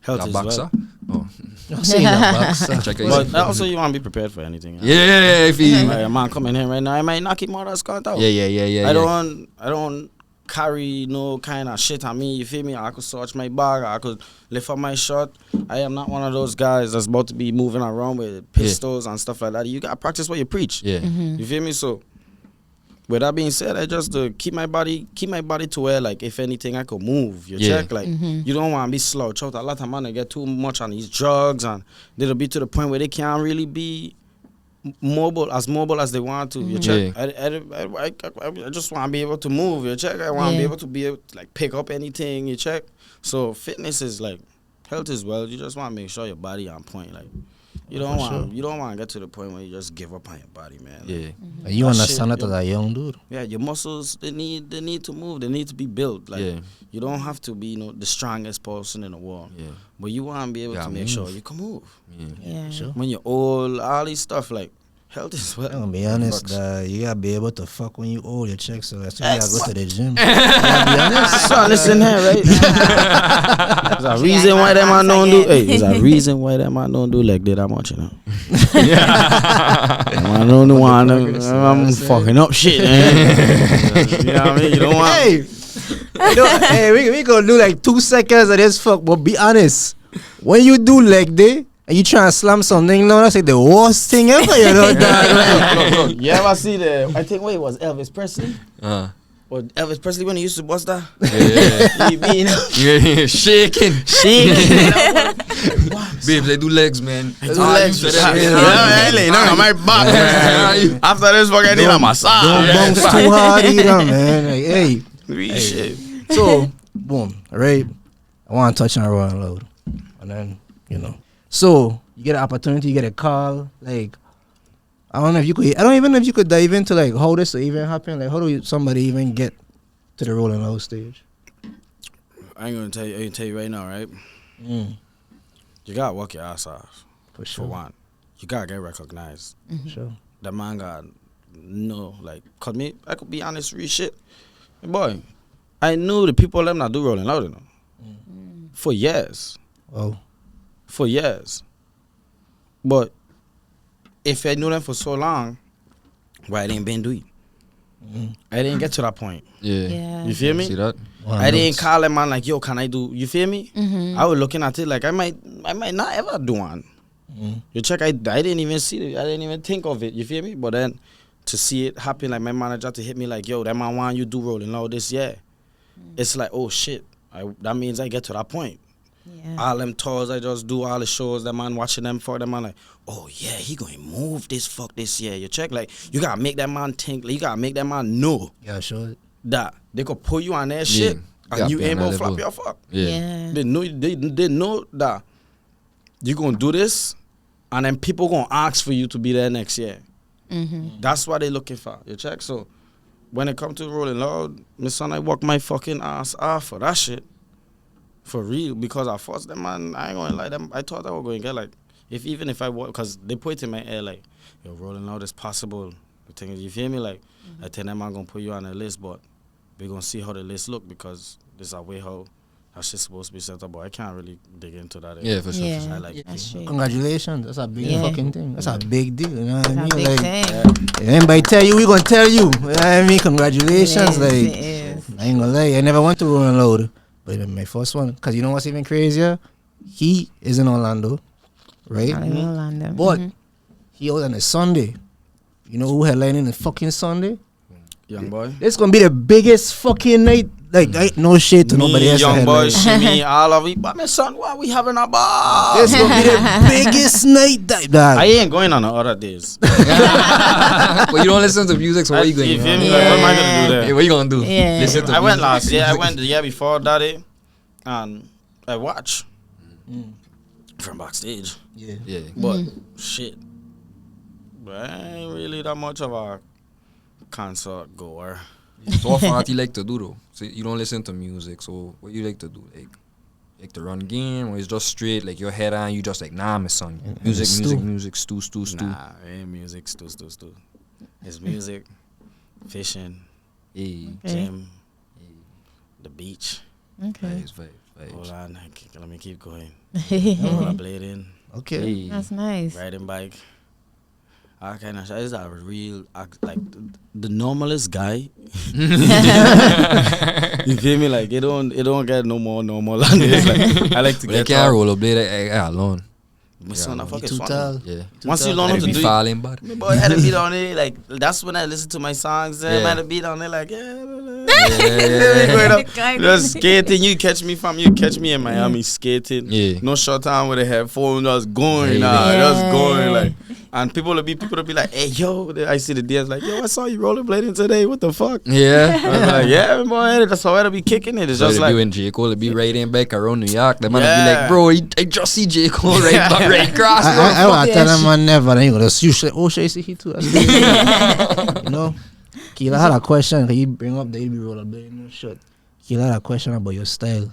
Health A is boxer? well. Oh. I'm saying that box. Check it But out. also, you want to be prepared for anything. Yeah, if he... Like, a man coming here right now, I might knock him out of his count out. Yeah. I don't carry no kind of shit on me, you feel me? I could search my bag, I could lift up my shirt. I am not one of those guys that's about to be moving around with pistols and stuff like that. You gotta practice what you preach. Yeah. You feel me? So with that being said, I just keep my body to where, like, if anything, I could move. You check, like, you don't want to be slouched out. A lot of men they get too much on these drugs, and they'll be to the point where they can't really be mobile as they want to. You check. I just want to be able to move. You check. I want to be able to like pick up anything. You check. So fitness is like health as well. You just want to make sure your body on point. Like you don't want to get to the point where you just give up on your body, man. Yeah. And you understand that as a young dude. Yeah, your muscles they need to move. They need to be built. Like you don't have to be the strongest person in the world. Yeah. But you want to be able to make sure you can move. Yeah. Sure. When you're old, all these stuff like health is well. I'm gonna be honest, you gotta be able to fuck when you old. Your check, so that's why you gotta go to the gym. You gotta be honest. So listen here, right? There's a reason why that man don't do. Hey, there's a reason why that man don't do like that much, you know. I don't know why I'm fucking up shit, man. You know what I mean? You don't want. Hey, we gonna do like 2 seconds of this fuck, but be honest. When you do leg day and you try and slam something, that's like the worst thing ever, you know. Look, you ever see I think it was Elvis Presley? Or Elvis Presley when he used to bust that? Yeah. Shaking. Babes, they do legs, man. They do legs. No, my back. After this fucking need a massage. Don't bounce too hard either, man. Like, hey. Shit. So, boom, right? I want to touch on Rolling Loud. And then, So, you get an opportunity, you get a call. Like, I don't even know if you could dive into, like, how this even happen. Like, how do somebody even get to the Rolling Loud stage? I ain't gonna tell you. I can tell you right now, right? You gotta work your ass off. For sure. For one, you gotta get recognized. Sure. The man got cause me, I could be honest, real shit. Boy, I knew the people them not do Rolling Loud, for years. Oh. For years. But if I knew them for so long, why I didn't been do it? I didn't get to that point. Yeah. You feel me? See that? I didn't call a man like, yo, can I do? You feel me? I was looking at it like I might not ever do one. You check, I didn't even see it. I didn't even think of it. You feel me? But then to see it happen, like my manager to hit me like, yo, that man want you do Rolling Loud this year. It's like, oh shit. That means I get to that point. Yeah. All them tours I just do, all the shows, that man watching them for them man like, oh yeah, he gonna move this year. You check, like, you gotta make that man think, like, you gotta make that man know that they could put you on that shit and you ain't gonna flop your fuck. Yeah. They know that you gonna do this and then people gonna ask for you to be there next year. That's what they looking for. You check? So when it come to Rolling Loud, my son, I work my fucking ass off for that shit. For real, because I forced them, man. I ain't gonna lie, them. I thought I was going to get like, even if I was, because they put it in my ear like, yo, Rolling Loud is possible. The thing is, you feel me? Like, I tell them I'm gonna put you on a list, but we're gonna see how the list look because this is a way how that shit's supposed to be set up. But I can't really dig into that. Yeah, for sure. Yeah. For sure. I like That's true. Congratulations. That's a big fucking thing. That's a big deal. You know what I That's a mean? big Like, thing. if anybody tell you, we gonna tell you. You know what I mean? Congratulations. It Like, is. I ain't gonna lie. I never went to Rolling Loud. But my first one, because you know what's even crazier? He is in Orlando, right? Not in Orlando. But he out on a Sunday. You know who headlining the fucking Sunday? Young boy. It's gonna be the biggest fucking night Like, no shade to nobody Me, else. young ahead, boy, like, Shimmy, all of it. But my son, why we having a bar? this gonna be the biggest night that dog. I ain't going on the other days. But you don't listen to music, so what you You gonna feel do? me? Like, what am I gonna do Hey, there? what you gonna do? Yeah. Listen to I went music? last year. I went the year before that, and I watched from backstage. Yeah. Yeah. But shit, but I ain't really that much of a concert goer. So what ffawty like to do though? So you don't listen to music, so what you like to do? Like to run game, or it's just straight like your head on, you just like nah, my son. Music, stew. music, stew. Nah, it ain't music, stew. It's music, fishing, Hey, gym, the beach. Okay. vibes. Hold on, let me keep going. That's Rollerblading, Okay. Hey. nice. riding bike. I kind of is a real like the normalest guy. You feel me? Like it don't get no more normal than this. Like, I like to But I get can't up. rollerblade I alone. My son, I You fucking too swallow. tall. Yeah. Once you learn I how to be do it, falling, but my boy had to beat on it. Like that's when I listen to my songs. Yeah. I had to beat on it. Like yeah. going up, just skating. You catch me in Miami skating. Yeah. No short time with a headphone, just going, Yeah. just going like. And people will be like, hey yo, I see the DMs like, yo, I saw you rollerblading today. What the fuck? Yeah. I was like, yeah, boy, that's how I'll be kicking it. It's So just the like, when J. Cole be riding back around New York, the man be Yeah. like, bro, I just see J. Cole right across. I want to tell them man never. Then you gonna you say, oh, should I see he too? That's good. You know, Keila had a question. Can you bring up the be rollerblading? No shit. Keila had a question about your style.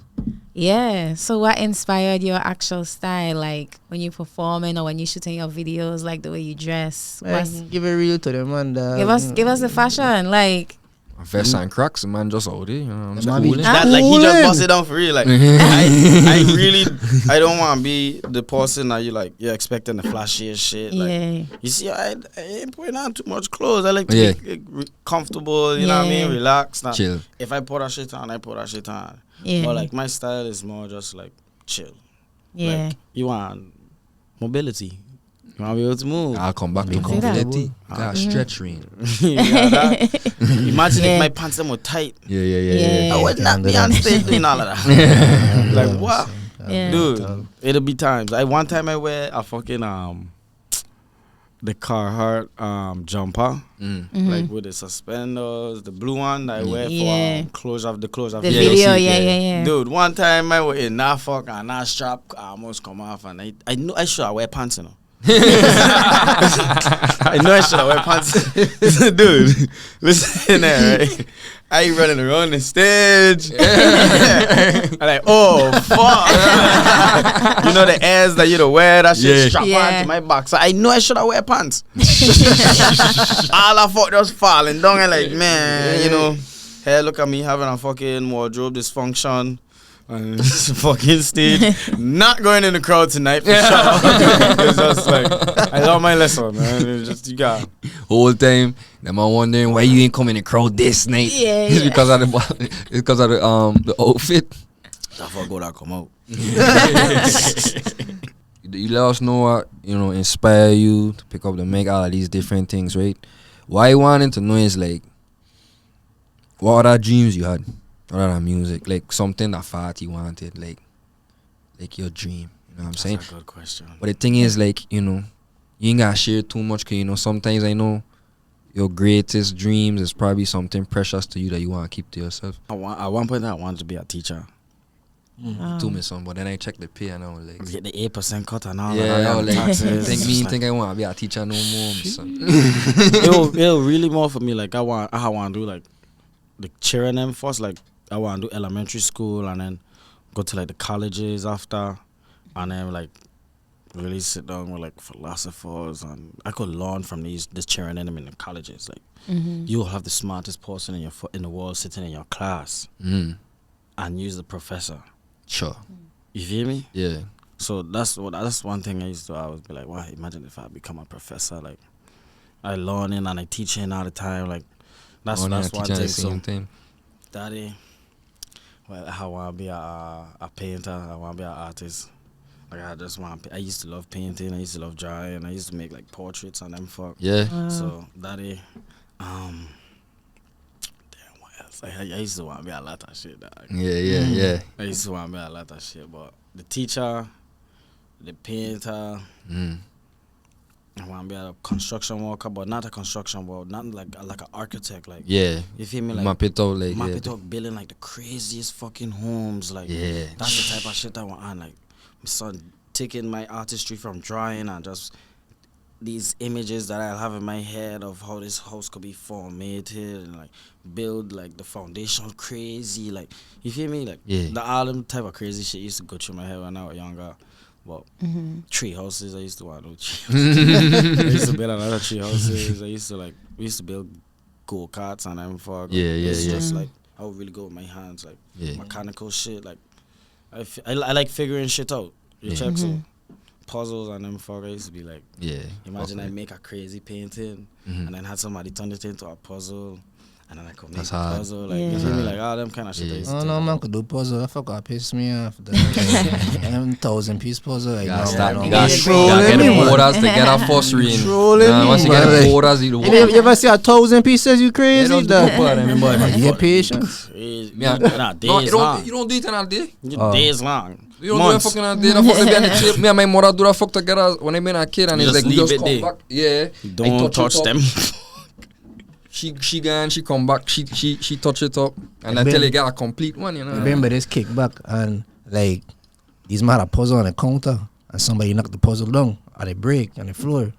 Yeah. So what inspired your actual style? Like when you performing or when you shooting your videos, like the way you dress? Man, give it real to them, man. Give us the fashion. Like Vest and Crocs, man, just out there. You know what I'm The saying? man be- Cooling. that, like he just Coolin'. bust it down for real. Like I really, I don't want to be the person that you're expecting the flashiest shit. Like, yeah. you see, I ain't putting on too much clothes. I like to Yeah. be comfortable. You know what I mean? Yeah. Relaxed. And Chill. if I put that shit on, I put that shit on. Yeah. But like my style is more just like chill. Yeah. Like, you want mobility. You want to be able to move. I'll come back to See that? mobility. Got stretch ring. Yeah, that. Imagine Yeah. if my pants them were tight. Yeah. I would not Can't be do on that. stage doing all of that. Like what? Yeah. Dude, it'll be times. One time I wear a fucking the Carhartt jumper, like with the suspenders, the blue one that I wear Yeah. for closure of the The Yeah, video, see, yeah, yeah. yeah. Dude, one time I was in that fuck and that strap almost come off, and I knew I should have wear pants, you know. I know I should have wear pants. Dude, listen there, right? I running around the stage. I'm like, oh fuck. You know the airs that you don't wear, that shit Yeah. strap Yeah. onto my back. So I know I should have wear pants. All I fuck just falling down and like, man, you know. Hey, look at me having a fucking wardrobe dysfunction. And this fucking stage. Not going in the crowd tonight for sure. It's just like, I love my lesson, man. It's just, you got. Whole time, the man wondering why you ain't come in the crowd this night. Yeah, It's yeah. because of the outfit. That fuck go that come out. You let us know what inspire you to pick up the mic, all of these different things, right? Why I wanted to know is like, what other dreams you had other than music, like something that ffawty wanted, like your dream. You know what I'm saying? That's a good question. But the thing is, like, you ain't gotta share too much, cause sometimes I know your greatest dreams is probably something precious to you that you want to keep to yourself. At one point, I wanted to be a teacher. To me, son, but then I checked the pay and I was like, Get the 8% cut and all yeah, I that. was like, Taxes. think I want to be a teacher no more, son. It'll really more for me. Like I want to do like the cheering them first. Like I want to do elementary school and then go to like the colleges after, and then like really sit down with like philosophers, and I could learn from this cheering them in the colleges. Like you'll have the smartest person in the world sitting in your class, and use the professor. Sure. You feel me? Yeah. So that's one thing I used to always be like, wow, imagine if I become a professor. Like I learning and I teaching all the time. Like that's one thing. So daddy, well, I want to be a painter. I want to be an artist. Like I used to love painting. I used to love drawing. I used to make like portraits and them fuck. Yeah. So daddy, damn, what else? Like, I used to want me a lot of shit, dog. Yeah. I used to want me a lot of shit, but the teacher, the painter, I want to be a construction worker, but not a construction worker, not like an architect, like Yeah. you feel me, like Map it out, like map it out, building like the craziest fucking homes, like that's the type of shit I want. And like my son taking my artistry from drawing and just these images that I have in my head of how this house could be formatted and like build like the foundation crazy, like you feel me, like all them type of crazy shit used to go through my head when I was younger. Well, tree houses, I used to want to do tree houses. I used to build a lot of tree houses. We used to build go-karts and them for it's just like I would really go with my hands, like mechanical shit, like I like figuring shit out. You check so puzzles and them for I used to be like imagine I make a crazy painting and then had somebody turn it into a puzzle. And then I could make a puzzle, like you feel me, like all them kind of shit. Oh no, man could do puzzle. I forgot piss me off. Them 1,000-piece puzzle. Like, You gotta get get the borders to get a first ring. Once you get the borders, you you ever see 1,000 pieces? You crazy? You get patience. You don't do it in a day. Days long. You don't do it fucking a day. The fuck they be the chip. Me and my mother do that fuck together when I been a kid, and it's like we just come back. Yeah, don't touch them. She gone, she come back, she touch it up, and until they get a complete one, you know. Remember this kickback and like these man a puzzle on the counter and somebody knock the puzzle down or they break on the floor.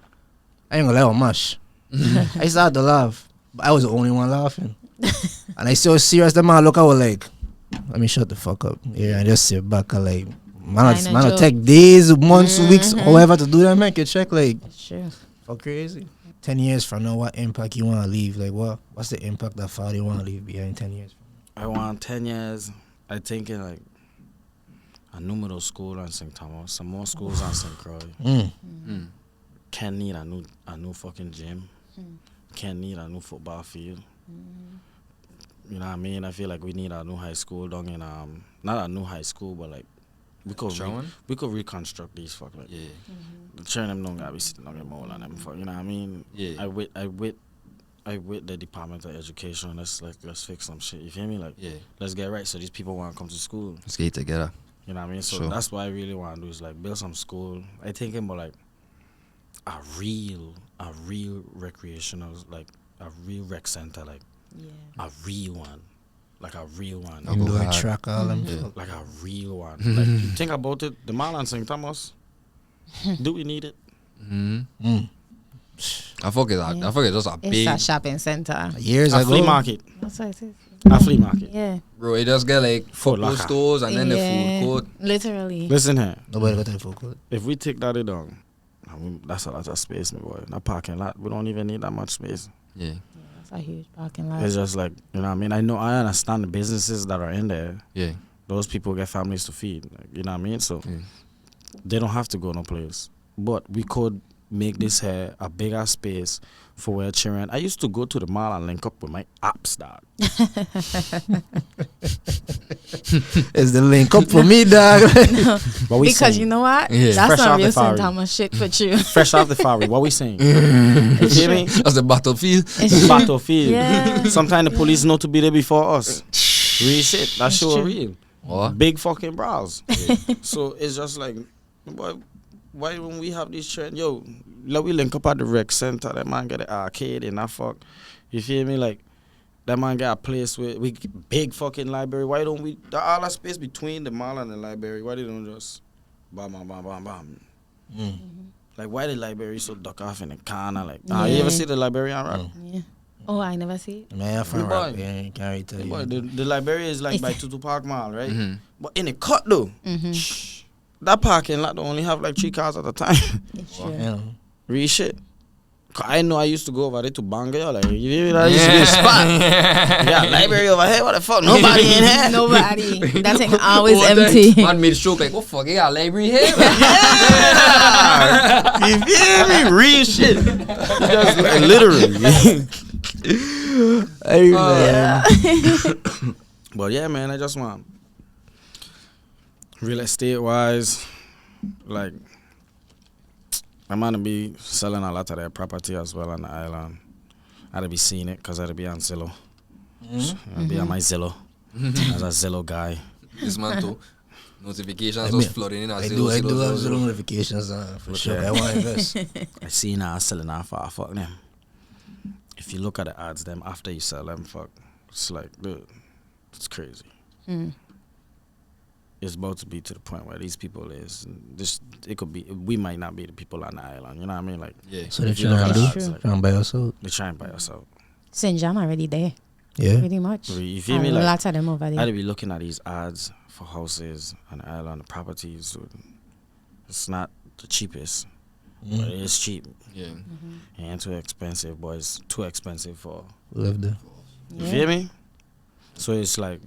I ain't gonna lie on Mosh. I started to laugh, but I was the only one laughing. And I so serious the man look, I was like, let me shut the fuck up. Yeah, and just sit back and like man take days, months, weeks, however to do that, man can check like fuck crazy. 10 years from now, what impact you want to leave? Like, what's the impact that father want to leave behind 10 years? I want 10 years, I think in like a new middle school in St. Thomas, some more schools in St. Croix. Can need a new fucking gym. Can need a new football field. You know what I mean? I feel like we need a new high school down in, not a new high school, but like, we could reconstruct these fuck like the children them don't gotta be sitting on the mall and them fuck, you know what I mean? I with the Department of Education, let's fix some shit. You feel me? Like let's get right so these people wanna come to school. Let's get together. You know what I mean? So that's what I really wanna do is like build some school. I thinking about like a real recreational, like a real rec center, like a real one. Like a real one. Indoor track, all them. Like a real one. Like you think about it, the mall in St. Thomas. Do we need it? I forget just a big. It's a shopping center. Years a ago. flea market. That's what it is. A flea market. Yeah. Bro, it just get like football stores and then the food court. Literally. Listen here. Nobody got that food court. If we take that down, that's a lot of space, my boy. That parking lot, we don't even need that much space. Yeah. It's a huge parking lot. It's just like, you know what I mean? I understand the businesses that are in there. Yeah. Those people get families to feed. Like, you know what I mean? So they don't have to go no place. But we could make this here a bigger space for where children. I used to go to the mall and link up with my apps, dog. It's the link up for me, dog. What we because saying? you know what? Yeah. That's Fresh not off real the St. ferry. Thomas shit for you. Fresh off the ferry. What we saying? You feel me? That's the battlefield. It's true. Battlefield. Yeah. Sometimes the police know to be there before us. Real shit. That shit was real. What? Big fucking brows. So it's just like, why when we have this trend, yo, let we link up at the rec center, that man get an arcade and that fuck. You feel me? Like, that man got a place where we get big fucking library. Why don't we, all that space between the mall and the library, why they don't just bam, bam, bam, bam, bam? Like, why the library so duck off in the corner? Like, you ever see the librarian rock? Yeah. Oh, I never see it. Man, from Boy. rock, yeah, can't tell you. The library is like by Tutu Park Mall, right? Mm-hmm. But in the cut though, that parking lot don't only have like 3 cars at a time. It's true. Yeah. Real shit. 'Cause I know I used to go over there to banga, yo, like, you know, that used to be a spot. Yeah, library over here, what the fuck? Nobody in here. Nobody. That thing always empty. Man made a joke like, oh fuck, you got a library here? You feel me? Real shit. Just like, literally. Hey, man. But yeah, man, I just want real estate wise, like, I'm gonna be selling a lot of their property as well on the island. I'd be seeing it because I'd be on Zillow. I'll be on my Zillow. As a Zillow guy. This man too. Notifications I mean, just flooding in. I do have Zillow notifications for sure. Okay. I want to invest. I see now selling out for fuck them. If you look at the ads, them after you sell them, fuck, it's like, dude, it's crazy. It's about to be to the point where these people is. It could be. We might not be the people on the island. You know what I mean? Like, Yeah. So they're if you look trying at to the do, ads, like, trying to buy us out. they're trying to buy us out. St. John already there, Yeah. pretty much. You feel me? Like, lots of them over there. I'd be looking at these ads for houses on the island, the properties. So it's not the cheapest, but it is cheap. Yeah. Mm-hmm. It ain't too expensive, but it's too expensive for. Live there. You feel me? So it's like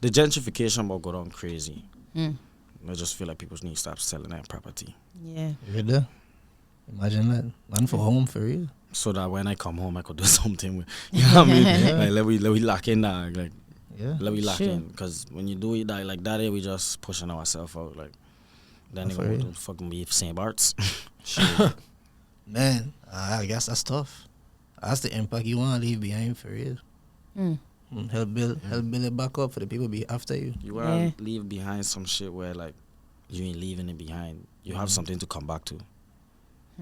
the gentrification will go down crazy. I just feel like people need to stop selling their property. Yeah. You heard that? Imagine that. Man for home for real. So that when I come home, I could do something with, you know what I mean? Yeah. Like, let we lock in now. Like, Yeah. let we lock Sure. in. Because when you do it like that, we just pushing ourselves out. Like, then they For gonna real. do fucking be St. Bart's. Man, I guess that's tough. That's the impact you want to leave behind for real. Help build it back up for the people be after you. You want to leave behind some shit where, like, you ain't leaving it behind. You have something to come back to.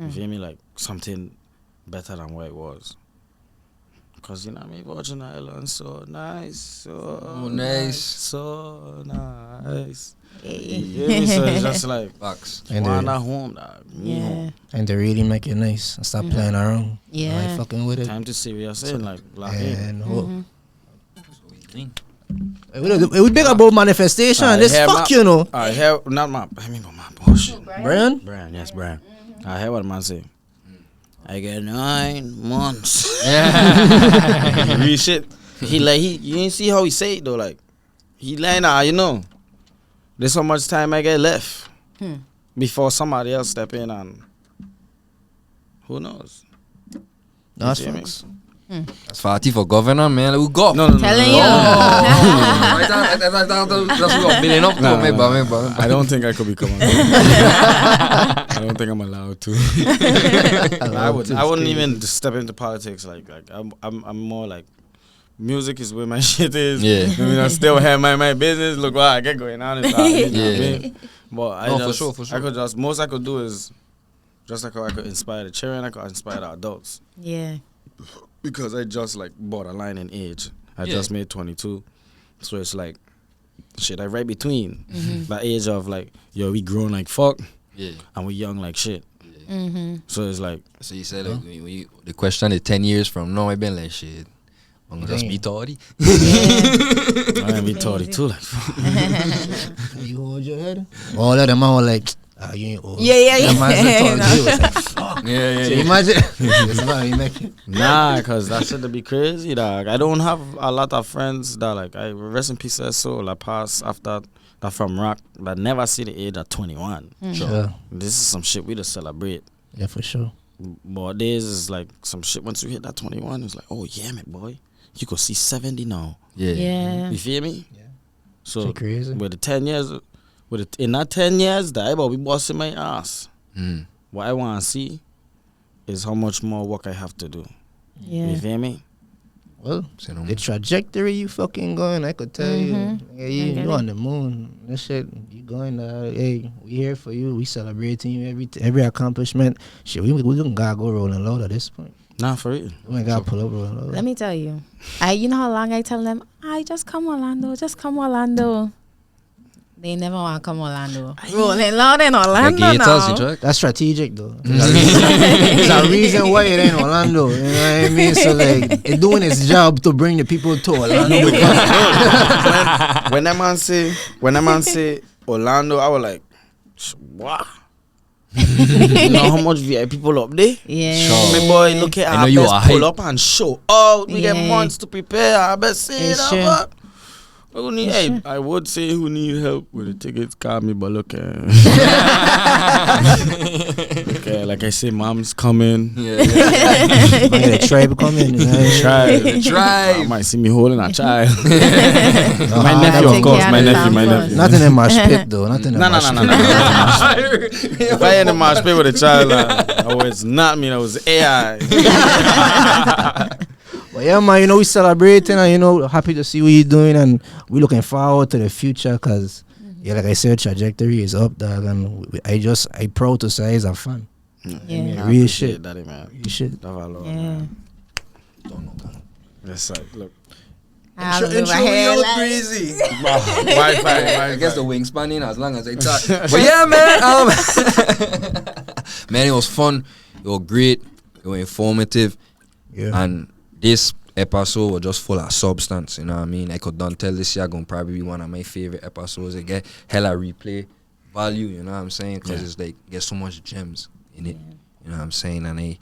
You feel me? Like, something better than where it was. Because, you know what I mean? Virgin Islands, so nice. So nice. So nice. You feel me? So it's just like, Facts. And why they- not home, dog? Me home. And to really make it nice and stop playing around. Yeah. Like fucking with it. Time to serious in, like, lock in. And Mm-hmm. we big about manifestation. This yeah, fuck, you know. I hear, not my, I mean, my bullshit. Brian? Brian, yes, Brian. I hear what the man say. I get 9 months. Real shit. You ain't see how he say it though. Like, he like, nah, you know, there's so much time I get left before somebody else step in and who knows? That's You see me? facts. That's ffawty for governor, man. Let we go. No. Telling you. That's what we're building up to. No. Maybe. I don't think I could become a I don't think I'm allowed to. I wouldn't even step into politics like I'm more like music is where my shit is. Yeah. I mean, I still have my business. Look what I get going on. You know what I Yeah. mean? But I No, just, for sure. I could just, most I could do is just like how I could inspire the children, I could inspire the adults. Yeah. Because I just like borderline in age. I just made 22. So it's like, shit, I right between the age of like, yo, we grown like fuck. Yeah. And we young like shit. So it's like, So you said like, the question is 10 years from now, I've been like shit. I'm gonna just be 30. I am be 32 like fuck. You hold your head. All of them are like, you ain't old. Yeah. That man's the 30. He was like, fuck. Yeah. So imagine. That's how you make it. Nah, cause that shit to be crazy, dog. I don't have a lot of friends that like I rest in peace their soul. I pass after that from rock that never see the age of 21. Sure. This is some shit we just celebrate. Yeah, for sure. But this is like some shit once you hit that 21, it's like, oh yeah, man, boy, you could see 70 now. Yeah. You feel me? Yeah. So Shit crazy. with the 10 years, in that 10 years, that I will be busting my ass. What I want to see is how much more work I have to do. You Yeah. feel me? Well, Say no the more. trajectory you fucking going, I could tell you. Yeah, I get you it. on the moon. That shit, you going hey, we here for you. We celebrating you every accomplishment. Shit, we gotta go rolling loud at this point. Nah, for real. We ain't gotta pull up rolling loud. Let me tell you. You know how long I tell them, just come Orlando. They never want to come Orlando. Rolling loud in Orlando Gators, now. you check? That's strategic though. There's a reason why it ain't Orlando. You know what I mean? So like, it's doing its job to bring the people to Orlando. when that man say Orlando, I was like, what? You know how much VIP people up there? Yeah. Sure. My boy, look at I know our you best are pull hype. up and show. Oh, we get Yeah. months to prepare. I best say It's it true. up. Who need, hey, I would say who need help with the tickets, call me, but look at okay, like I say, mom's coming. Yeah. The tribe coming. You know? I might see me holding a child. No, My nephew, of Take course, care my of the nephew, my family. nephew. Nothing in my pit though. Nothing in No. my If I ain't in my spit with a child, oh, it's not me, that was AI. But yeah, man, we celebrating and happy to see what you're doing, and we looking forward to the future because yeah, like I said, trajectory is up, dog, and I proud to say he's a fan. Yeah. Real shit. Daddy, man. Real shit. Yeah. Don't know, man. It's like, look. I'll do my hair like- crazy. I guess the wingspan in as long as they talk. But yeah, man. Man, it was fun. It was great. It was informative. Yeah. And this episode was just full of substance. You know what I mean? I could don't tell this year gonna probably be one of my favorite episodes. It get hella replay value. You know what I'm saying? Because it's like get so much gems in it. You know what I'm saying? And I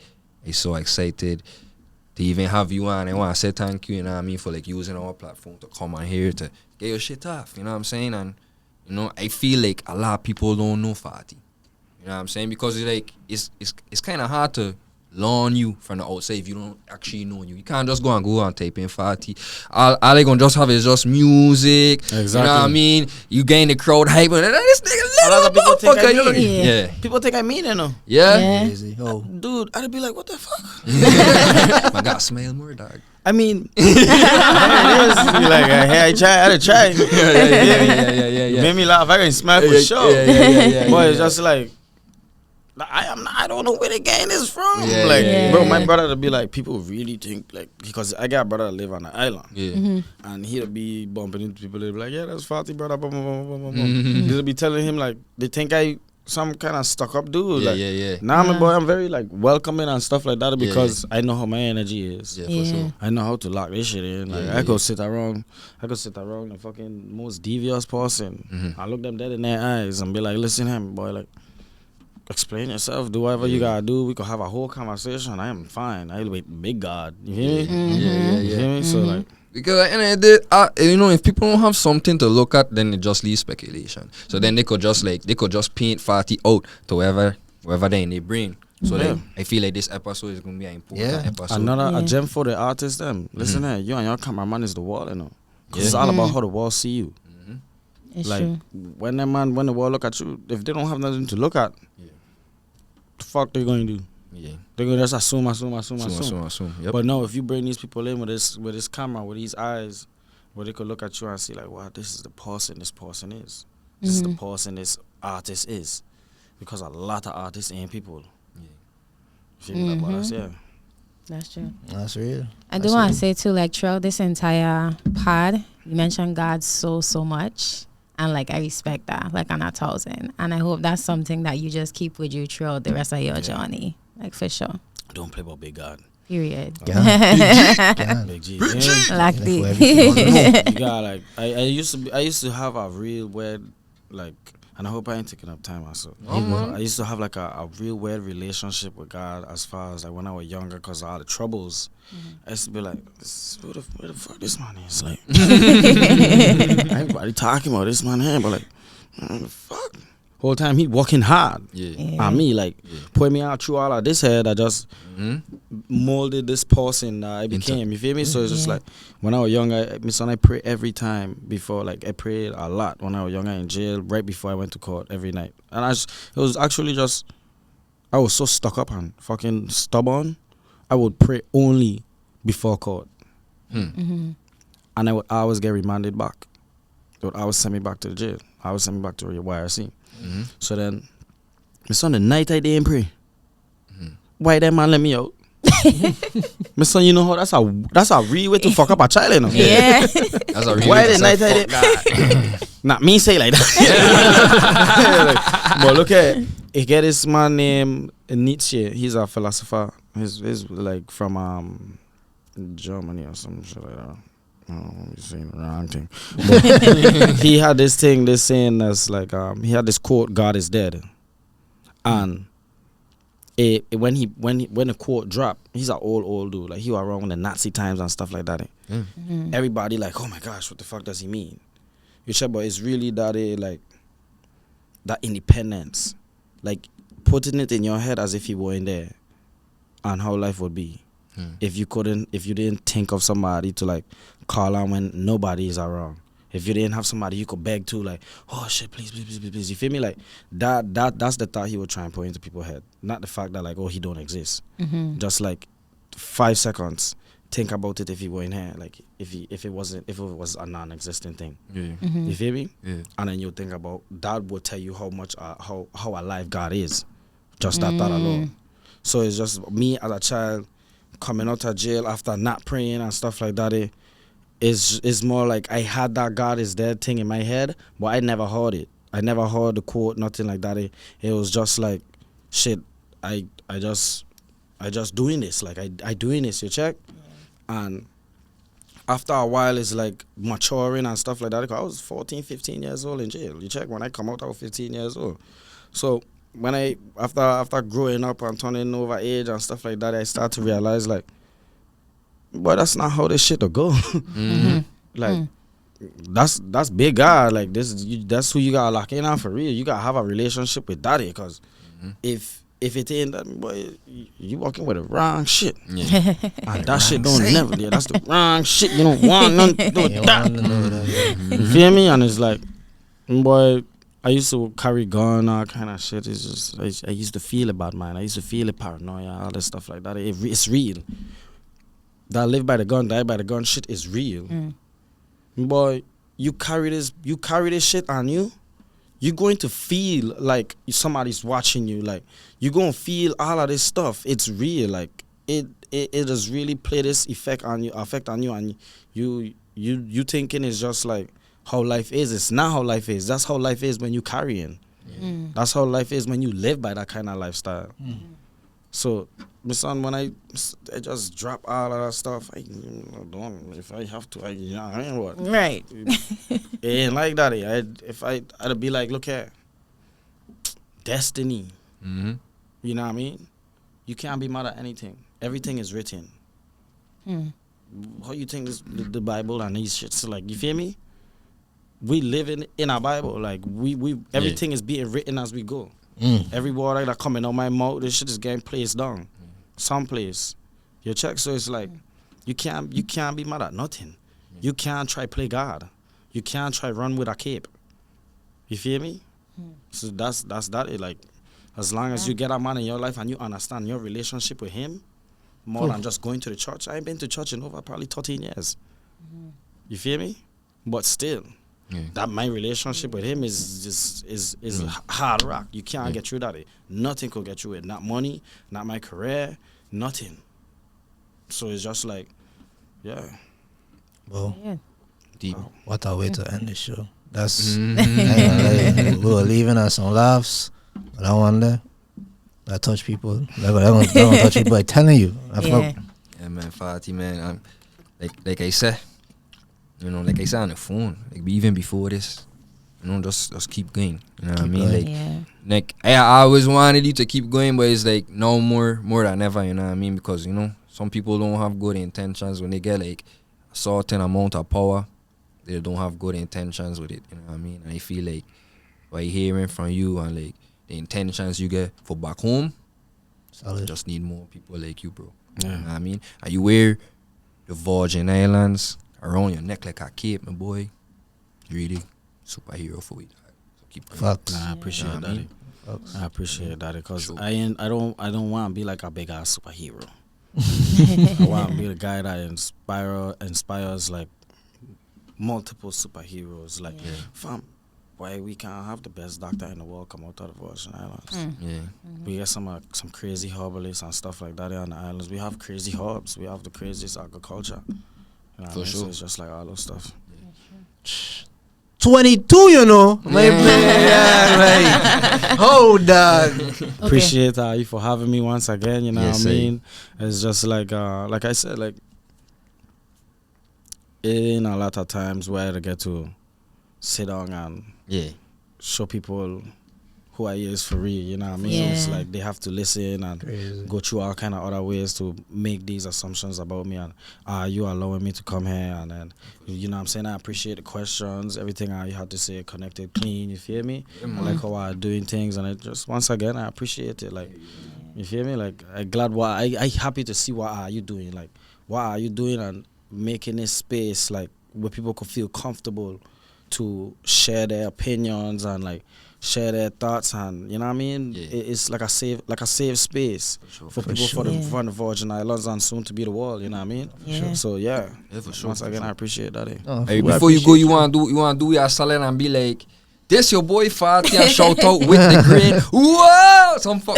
so excited to even have you on. I want to say thank you, you know what I mean, for like using our platform to come on here to get your shit off, you know what I'm saying? And, I feel like a lot of people don't know ffawty, you know what I'm saying? Because it's like, it's kind of hard to learn you from the outside if you don't actually know you. You can't just go and type in ffawty. All they gonna just have is just music, Exactly. you know what I mean? You gain the crowd hype, and this nigga A lot of people think I motherfucker, mean. yeah. People think I mean it, no. Yeah? Crazy. Oh. Dude, I'd be like, what the fuck? I gotta smell more, dog. I mean, there it is. Be like, hey, I had to try. Yeah. You made me laugh. I can smile for sure. Yeah. But it's just like, I don't know where they getting this from. Yeah, like, yeah, bro, yeah, my yeah. brother to be like, people really think like, because I got a brother that live on an island. Yeah. And he'll be bumping into people. They'll be like, yeah, that's ffawty, brother. Boom, boom, boom, boom, boom. Mhm. They'll be telling him like, they think I some kind of stuck up dude. Yeah, like, yeah. Nah, my boy, I'm very like welcoming and stuff like that because Yeah. I know how my energy is. Yeah, Yeah. for sure. I know how to lock this shit in. Like, Yeah, I could yeah. sit around the fucking most devious person. Mhm. I look them dead in their eyes and be like, listen, him, boy, like, explain yourself. Do whatever you gotta do. We could have a whole conversation. I am fine. I wait, big God. You hear me? Yeah. You hear me? So like, Because at the end of the day, if people don't have something to look at, then it just leaves speculation. So then they could just paint ffawty out to wherever they in their brain. So Yeah. like, I feel like this episode is gonna be an important Yeah. episode. another a Yeah. gem for the artist. Them listen here. You and your cameraman is the wall, you know. Cause Yeah. it's all about how the wall see you. Mhm. It's Like true. when the wall look at you, if they don't have nothing to look at, Yeah. the fuck they going to do? Yeah. They're gonna just assume. Assume. Yep. But no, if you bring these people in with this camera, with these eyes, where they could look at you and see like, wow, this is the person this person is. This is the person this artist is. Because a lot of artists ain't people. Yeah. Feel me? Like, well, that's, yeah. That's true. That's real. I do want to say too, like throughout this entire pod, you mentioned God so much, and like I respect that, like on 1,000, and I hope that's something that you just keep with you throughout the rest of your journey, like for sure. Don't play about big God. Period. Yeah. Big G. Like For everything. the You got like I used to have a real weird like, and I hope I ain't taking up time also. I used to have like a real weird relationship with God as far as like when I was younger because of all the troubles. I used to be like, where the fuck this man is? Like, everybody talking about this man here, but like, what the fuck? Whole time he working hard. Yeah. And me like put me out through all of this head. I just molded this person that I became. You feel me? So it's just like when I was younger, my son, I pray every time before. Like I prayed a lot when I was younger in jail, right before I went to court every night. And it was actually just I was so stuck up and fucking stubborn. I would pray only before court, and I would always get remanded back. They would always send me back to the jail. I would send me back to your YRC. So then, my son, the night I didn't pray, why that man let me out? My son, you know how that's a real way to fuck up a child, you know? yeah. That's a really Why the night I did? Not me say like that. But look at it. Get this man named Nietzsche. He's a philosopher. He's like from Germany or some shit like that. I'm saying the wrong thing. But he had this saying that's like he had this quote, God is dead. And when the quote dropped, he's an old dude. Like he was around in the Nazi times and stuff like that. Everybody like, oh my gosh, what the fuck does he mean? You said, but it's really that like that independence. Like putting it in your head as if you were in there and how life would be. If you didn't think of somebody to like call on when nobody is around. If you didn't have somebody you could beg to, like, oh shit, please. You feel me? Like that's the thought he would try and put into people's head. Not the fact that like, oh, he don't exist. Just like 5 seconds. think about it if he were in here, like if it was a non-existent thing. Yeah. You feel me? Yeah. And then you think about that will tell you how much how alive God is, just that thought alone. So it's just me as a child coming out of jail after not praying and stuff like that. It's more like I had that God is dead thing in my head, but I never heard it. I never heard the quote, nothing like that. It was just like, shit, I just doing this. Like I doing this, you check? And after a while, it's like maturing and stuff like that. I was 14, 15 years old in jail. You check? When I come out, I was 15 years old. So when after growing up and turning over age and stuff like that, I start to realize like, but that's not how this shit will go. Like that's big God. Like that's who you gotta lock in on for real. You gotta have a relationship with daddy, cause if it ain't that, boy, you walking with the wrong shit. Yeah. And that shit don't never. Yeah, that's the wrong shit. You don't want nothing to do with that. You feel me? And it's like, boy, I used to carry gun, all kind of shit. It's just I used to feel it bad, man. I used to feel it paranoia, all that stuff like that. It's real. That live by the gun, die by the gun shit is real. Boy, you carry this shit on you. You're going to feel like somebody's watching you. Like you're gonna feel all of this stuff. It's real. Like it does really play this effect on you, and you thinking it's just like how life is. It's not how life is. That's how life is when you carrying. That's how life is when you live by that kind of lifestyle. So, my son, when I just drop all of that stuff, I don't. If I have to, I ain't what. Right. It ain't like that. I'd be like, look here, destiny. You know what I mean? You can't be mad at anything. Everything is written. How you think the Bible and these shits like? You feel me? We live in our Bible. Like we everything is being written as we go. Every word that coming out my mouth, this shit is getting placed down, someplace. You check, so it's like you can't be mad at nothing. You can't try play God. You can't try run with a cape. You feel me? So that's that. Like as long as you get a man in your life and you understand your relationship with him, more than just going to the church. I ain't been to church in over probably 13 years. You feel me? But still. That my relationship with him is hard rock. You can't get through that. Nothing could get through it. Not money, not my career, nothing. So it's just like, yeah. Well, Deep. what a way to end the show. That's we were leaving us some laughs, but I wonder that touch people. That gonna touch people. I'm telling you. Yeah, man, ffawty, man. Like I said. You know, like I said on the phone, like even before this, you know, just keep going. You know what I mean? Like I always wanted you to keep going, but it's like no more than ever. You know what I mean? Because you know, some people don't have good intentions when they get like a certain amount of power. They don't have good intentions with it. You know what I mean? And I feel like by hearing from you and like the intentions you get for back home, solid. Just need more people like you, bro. Yeah. You know what I mean? And you wear the Virgin Islands around your neck like a cape, my boy. You really superhero for it. So keep going. Facts. Nah, I appreciate that. I appreciate that because True. I don't want to be like a big ass superhero. I want to be the guy that inspires like multiple superheroes. Like, fam, why we can't have the best doctor in the world come out of the Virgin Islands? Yeah. We get some crazy herbalists and stuff like that on the islands. We have crazy herbs. We have the craziest agriculture. You know what I mean? sure. So it's just like all those stuff. 22, you know. Hold on. Appreciate you for having me once again. You know Yes, what I mean? It's just like I said, like it ain't a lot of times where I get to sit down and show people who I is for real. You know what I mean? Yeah. It's like they have to listen and Crazy. go through all kind of other ways to make these assumptions about me, and you allowing me to come here, and then you know what I'm saying, I appreciate the questions, everything you had to say connected clean, you feel me? I like how I'm doing things, and it just once again I appreciate it. Like you feel me? Like I'm glad I happy to see what are you doing, like what are you doing and making this space like where people could feel comfortable to share their opinions and like share their thoughts, and you know what I mean. Yeah. It's like a safe space for people sure. from the Virgin Islands and soon to be the world. You know what I mean. Yeah. So yeah, For sure. once again, I appreciate that. Hey, before you go, you wanna do your salad and be like, this your boy Fatty and shout out with the grin. Whoa! Some fuck.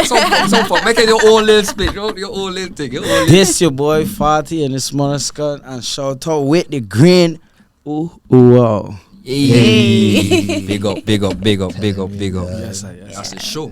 Make it your own little split, your own little thing. This your boy Fatty and his mother skirt and shout out with the grin. Ooh, wow. Hey. Big up. Yes, That's the show.